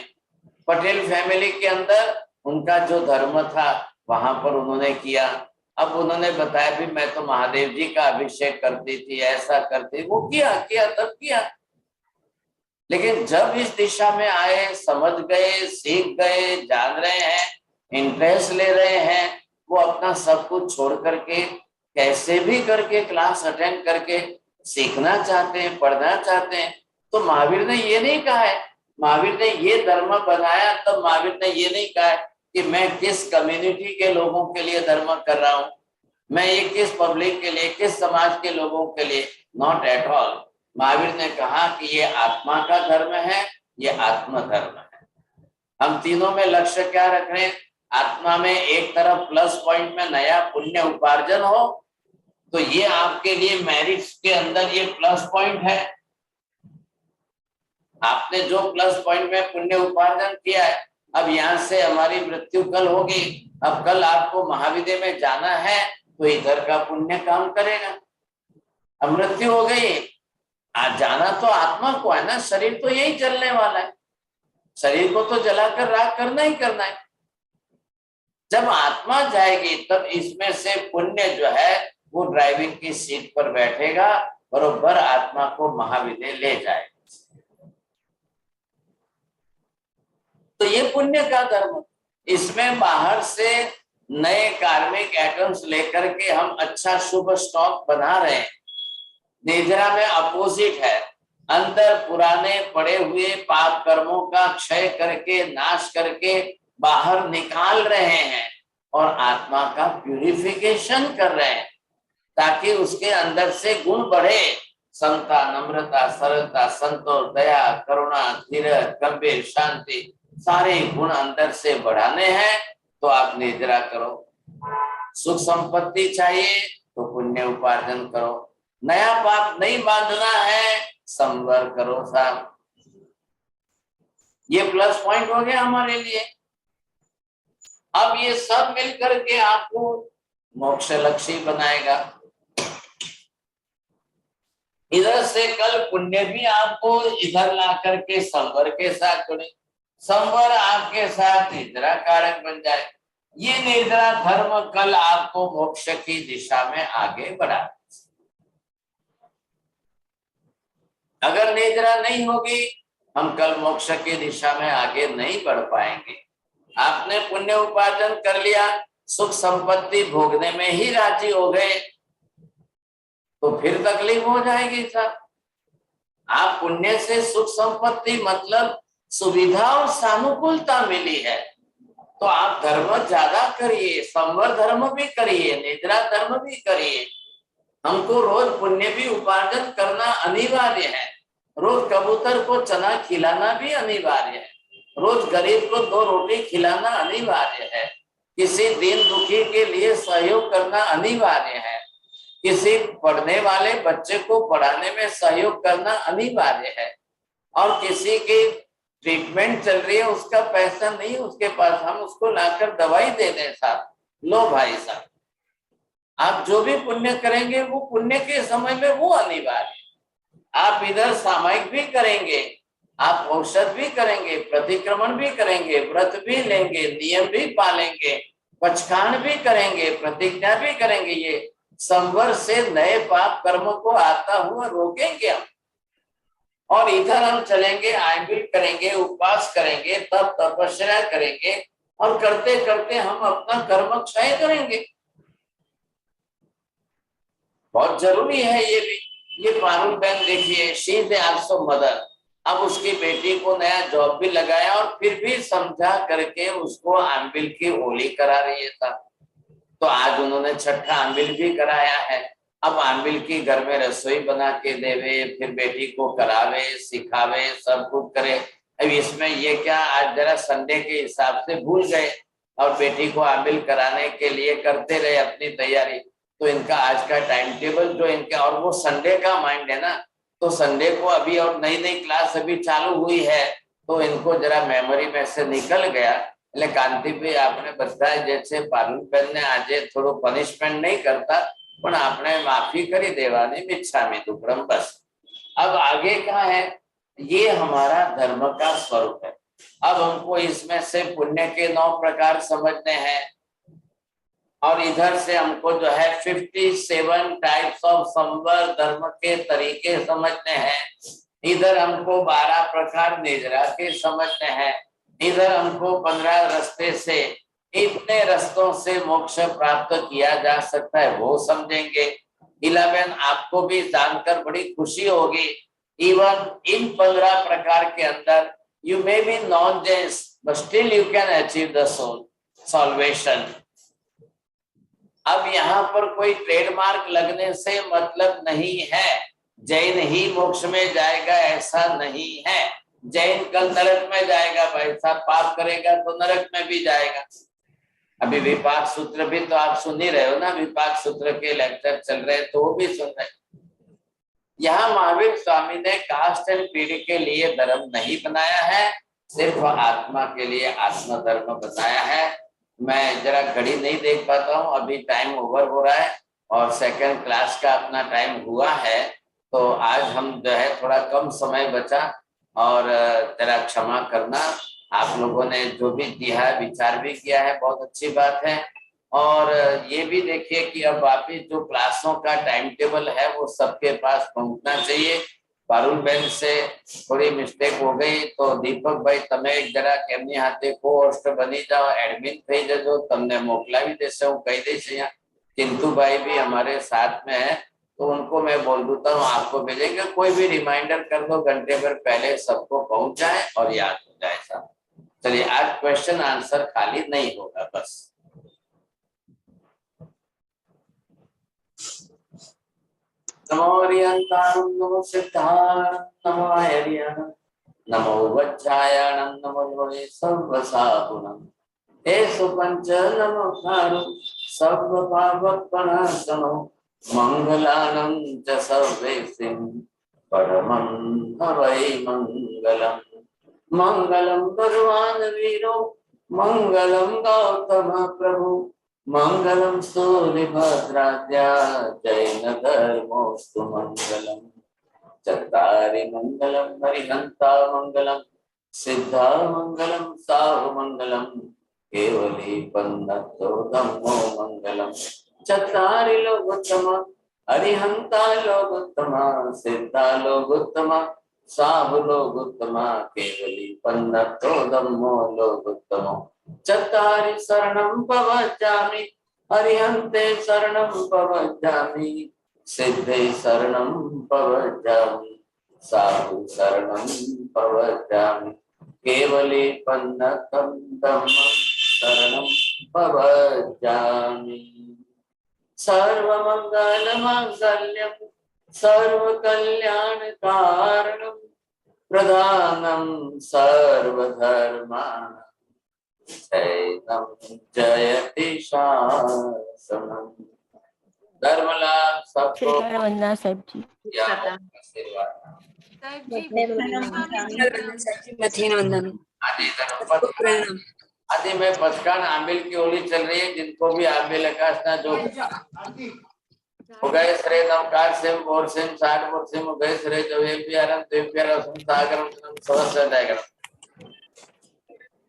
पटेल फैमिली के अंदर उनका जो धर्म था वहां पर उन्होंने किया। अब उन्होंने बताया भी मैं तो महादेव जी का अभिषेक करती थी, ऐसा करती, वो किया तब किया। लेकिन जब इस दिशा में आए, समझ गए, सीख गए, जान रहे हैं, इंटरेस्ट ले रहे हैं, वो अपना सब कुछ छोड़ करके कैसे भी करके क्लास अटेंड करके सीखना चाहते हैं, पढ़ना चाहते हैं। तो महावीर ने ये नहीं कहा है, महावीर ने ये धर्म बनाया तब महावीर ने ये नहीं कहा है कि मैं किस कम्युनिटी के लोगों के लिए धर्म कर रहा हूं, मैं ये किस पब्लिक के लिए, किस समाज के लोगों के लिए, नॉट एट ऑल। महावीर ने कहा कि ये आत्मा का धर्म है, ये आत्म धर्म है। हम तीनों में लक्ष्य क्या रख रहे हैं? आत्मा में एक तरफ प्लस पॉइंट में नया पुण्य उपार्जन हो, तो ये आपके लिए मेरिट्स के अंदर ये प्लस पॉइंट है। आपने जो प्लस पॉइंट में पुण्य उपार्जन किया है, अब यहाँ से हमारी मृत्यु कल होगी, अब कल आपको महाविद्या में जाना है तो इधर का पुण्य काम करेगा। अब मृत्यु हो गई, आज जाना तो आत्मा को है ना, शरीर तो यही चलने वाला है, शरीर को तो जलाकर राख करना ही करना है। जब आत्मा जाएगी तब इसमें से पुण्य जो है वो ड्राइविंग की सीट पर बैठेगा, बरोबर आत्मा को महाविद्या ले जाएगा। तो ये पुण्य का धर्म, इसमें बाहर से नए कार्मिक एटम्स लेकर के हम अच्छा शुभ स्टॉक बना रहे हैं। निद्रा में अपोजिट है, अंदर पुराने पड़े हुए पाप कर्मों का क्षय करके, नाश करके बाहर निकाल रहे हैं और आत्मा का प्यूरिफिकेशन कर रहे हैं, ताकि उसके अंदर से गुण बढ़े। समता, नम्रता, सरलता, संतोष, दया, करुणा, धीरज, गंभीर, शांति, सारे गुण अंदर से बढ़ाने हैं तो आप निद्रा करो। सुख संपत्ति चाहिए तो पुण्य उपार्जन करो। नया पाप नहीं बांधना है, संवर करो साहब। ये प्लस पॉइंट हो गया हमारे लिए। अब ये सब मिलकर के आपको मोक्ष लक्ष्य बनाएगा। इधर से कल पुण्य भी आपको इधर ला करके संवर के साथ जुड़े, संवर आपके साथ निद्रा कारक बन जाए। ये निद्रा धर्म कल आपको मोक्ष की दिशा में आगे बढ़ा। अगर निद्रा नहीं होगी, हम कल मोक्ष की दिशा में आगे नहीं बढ़ पाएंगे। आपने पुण्य उपार्जन कर लिया, सुख संपत्ति भोगने में ही राजी हो गए, तो फिर तकलीफ हो जाएगी साहब। आप पुण्य से सुख संपत्ति मतलब सुविधा और सानुकूलता मिली है, तो आप धर्म ज्यादा करिए, संवर धर्म भी करिए, निद्रा धर्म भी करिए। हमको रोज पुण्य भी उपार्जन करना अनिवार्य है। रोज कबूतर को चना खिलाना भी अनिवार्य है, रोज गरीब को 2 रोटी खिलाना अनिवार्य है, किसी दीन दुखी के लिए सहयोग करना अनिवार्य है, किसी पढ़ने वाले बच्चे को पढ़ाने में सहयोग करना अनिवार्य है, और किसी की ट्रीटमेंट चल रही है, उसका पैसा नहीं उसके पास, हम उसको लाकर दवाई दे दें साहब, लो भाई साहब। आप जो भी पुण्य करेंगे वो पुण्य के समय में वो अनिवार्य है। आप इधर सामायिक भी करेंगे, आप औषध भी करेंगे, प्रतिक्रमण भी करेंगे, व्रत भी लेंगे, नियम भी पालेंगे, पचखान भी करेंगे, प्रतिज्ञा भी करेंगे। ये संवर से नए पाप कर्म को आता हुआ रोकेंगे हम। और इधर हम चलेंगे, आयबिल करेंगे, उपवास करेंगे, तब तपस्या करेंगे, और करते करते हम अपना कर्म क्षय करेंगे। बहुत जरूरी है ये भी। ये पारुल बहन देखिए, शी इज आल्सो मदर। अब उसकी बेटी को नया जॉब भी लगाया और फिर भी समझा करके उसको आंबिल की होली करा रही है। तो आज उन्होंने छठा आंबिल भी कराया है। अब आंबिल की घर में रसोई बना के देवे, फिर बेटी को करावे, सिखावे, सब कुछ करे। अब इसमें ये क्या, आज जरा संडे के हिसाब से भूल गए और बेटी को आंबिल कराने के लिए करते रहे अपनी तैयारी। तो इनका आज का टाइम टेबल जो इनका, और वो संडे का माइंड है ना, तो संडे को अभी और नई नई क्लास अभी चालू हुई है, तो इनको जरा मेमोरी में से निकल गया। એટલે કાંતિભાઈ આપણે બધા જે છે પારુલબેનને આજે થોડું પનિશમેન્ટ नहीं करता, પણ આપણે माफी કરી દેવાની મિચ્છામી દુક્કડમ बस। अब आगे क्या है, ये हमारा धर्म का स्वरूप है। अब हमको इसमें से पुण्य के 9 प्रकार समझने हैं, और इधर से हमको जो है 57 टाइप्स ऑफ संवर धर्म के तरीके समझने हैं। इधर हमको 12 प्रकार निजरा के समझने हैं, इधर हमको 15 रास्ते से, इतने रास्तों से मोक्ष प्राप्त किया जा सकता है वो समझेंगे। 11 आपको भी जानकर बड़ी खुशी होगी, इवन इन 15 प्रकार के अंदर you may be non-Jains but still you can achieve the soul salvation। अब यहाँ पर कोई ट्रेडमार्क लगने से मतलब नहीं है जैन ही मोक्ष में जाएगा, ऐसा नहीं है। जैन कल नरक में जाएगा, भाई साहब पाप करेगा तो नरक में भी जाएगा। अभी विपाक सूत्र भी तो आप सुन ही रहे हो ना, विपाक सूत्र के लेक्चर चल रहे हैं तो वो भी सुन रहे। यहाँ महावीर स्वामी ने कास्ट एंड पीढ़ी के लिए धर्म नहीं बनाया है, सिर्फ आत्मा के लिए आत्म धर्म बताया है। मैं जरा घड़ी नहीं देख पाता हूँ, अभी टाइम ओवर हो रहा है और सेकंड क्लास का अपना टाइम हुआ है, तो आज हम जो है थोड़ा कम समय बचा और जरा क्षमा करना। आप लोगों ने जो भी दिया है, विचार भी किया है, बहुत अच्छी बात है। और ये भी देखिए कि अब वापिस जो क्लासों का टाइम टेबल है वो सबके पास पहुंचना चाहिए। पारुल बहन से थोड़ी मिस्टेक हो गई तो दीपक भाई તમે જરા કેમની હાથે કોહોસ્ટ બની જાઓ, એડમિન થઈ જજો, તમને મોકલાવી દેશે હું કહી દઈશ। અહીંયા चिंटू भाई भी हमारे साथ में है तो उनको मैं बोल देता हूँ आपको भेजेंगे, कोई भी रिमाइंडर कर दो घंटे भर पहले, सबको पहुंच जाए और याद हो जाए सब। चलिए आज क्वेश्चन आंसर खाली नहीं होगा बस। नमो हरियंताणं नमो सिद्धाणं नमो हरियं नमो वज्रायणं नमो लोहे सर्वसाहुनं हे सुपंच नमो खारु सर्वपावपणासनो मंगलानं च सर्वेसिं परमं हवै मंगलम्। मंगलं भगवान् वीरो मंगलं गौतम प्रभु मंगलम सूर्यभद्राद्या जैन धर्मोस्तु मंगलम। चत्तारि मंगलम हरिहंता मंगलम सिद्धा मंगलम साहु मंगलम केवली पन्नतो धम्मो मंगलम। चत्तारि लोकोत्तम हरिहंता लोकोत्तम सिद्धा लोकोत्तम साहु लोकोत्तम केवली पन्नतो धम्मो लोकोत्तम। चत्तारि शरणं पवज्जामि हरिहन्ते शरणं पवज्जामि सिद्धे शरणं पवज्जामि साधु शरणं पवज्जामि केवले पन्नतं धम्मं शरणं पवज्जामि। सर्वमङ्गलमाङ्गल्यं सर्वकल्याणकारणं प्रधानं सर्वधर्माणां शैनं जयति शासनम्। धर्म लाभ सबको वंदना साहब जी। आदि में पचकान आमिल की होली चल रही है, जिनको भी आमिल का जो उगय श्रे नमकार सिम और सिम साठ और सिम उगय श्रे जो प्यारम सागरम सहस्र जायगरम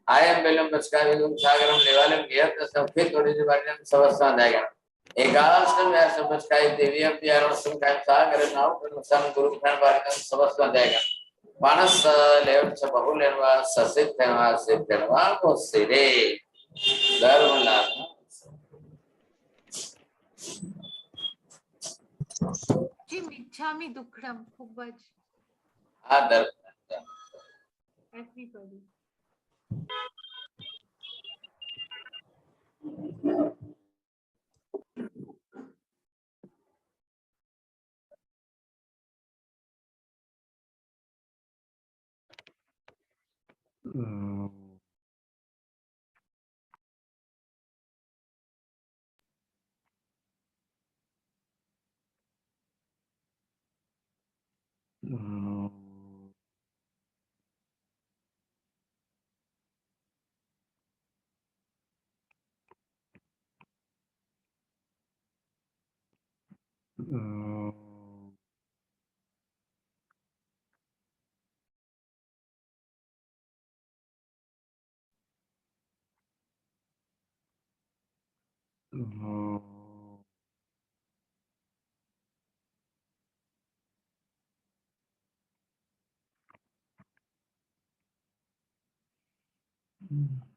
आयम बेलम बचकाविलम सागरम लेवालम गियत संफित थोड़ी सी बात सहस्र जाएगा। एकादशम या सबस्काई देवीयम प्यारम संकाय सागरम नाउ सम गुरु खान बारकम सहस्र जाएगा। मानस लेव च बहुलेवा ससित तेवा से तेवा को सिरे धर्म लाभ जी मिच्छामि दुक्कडम खूब ज आदर एवरीबॉडी। हम्म।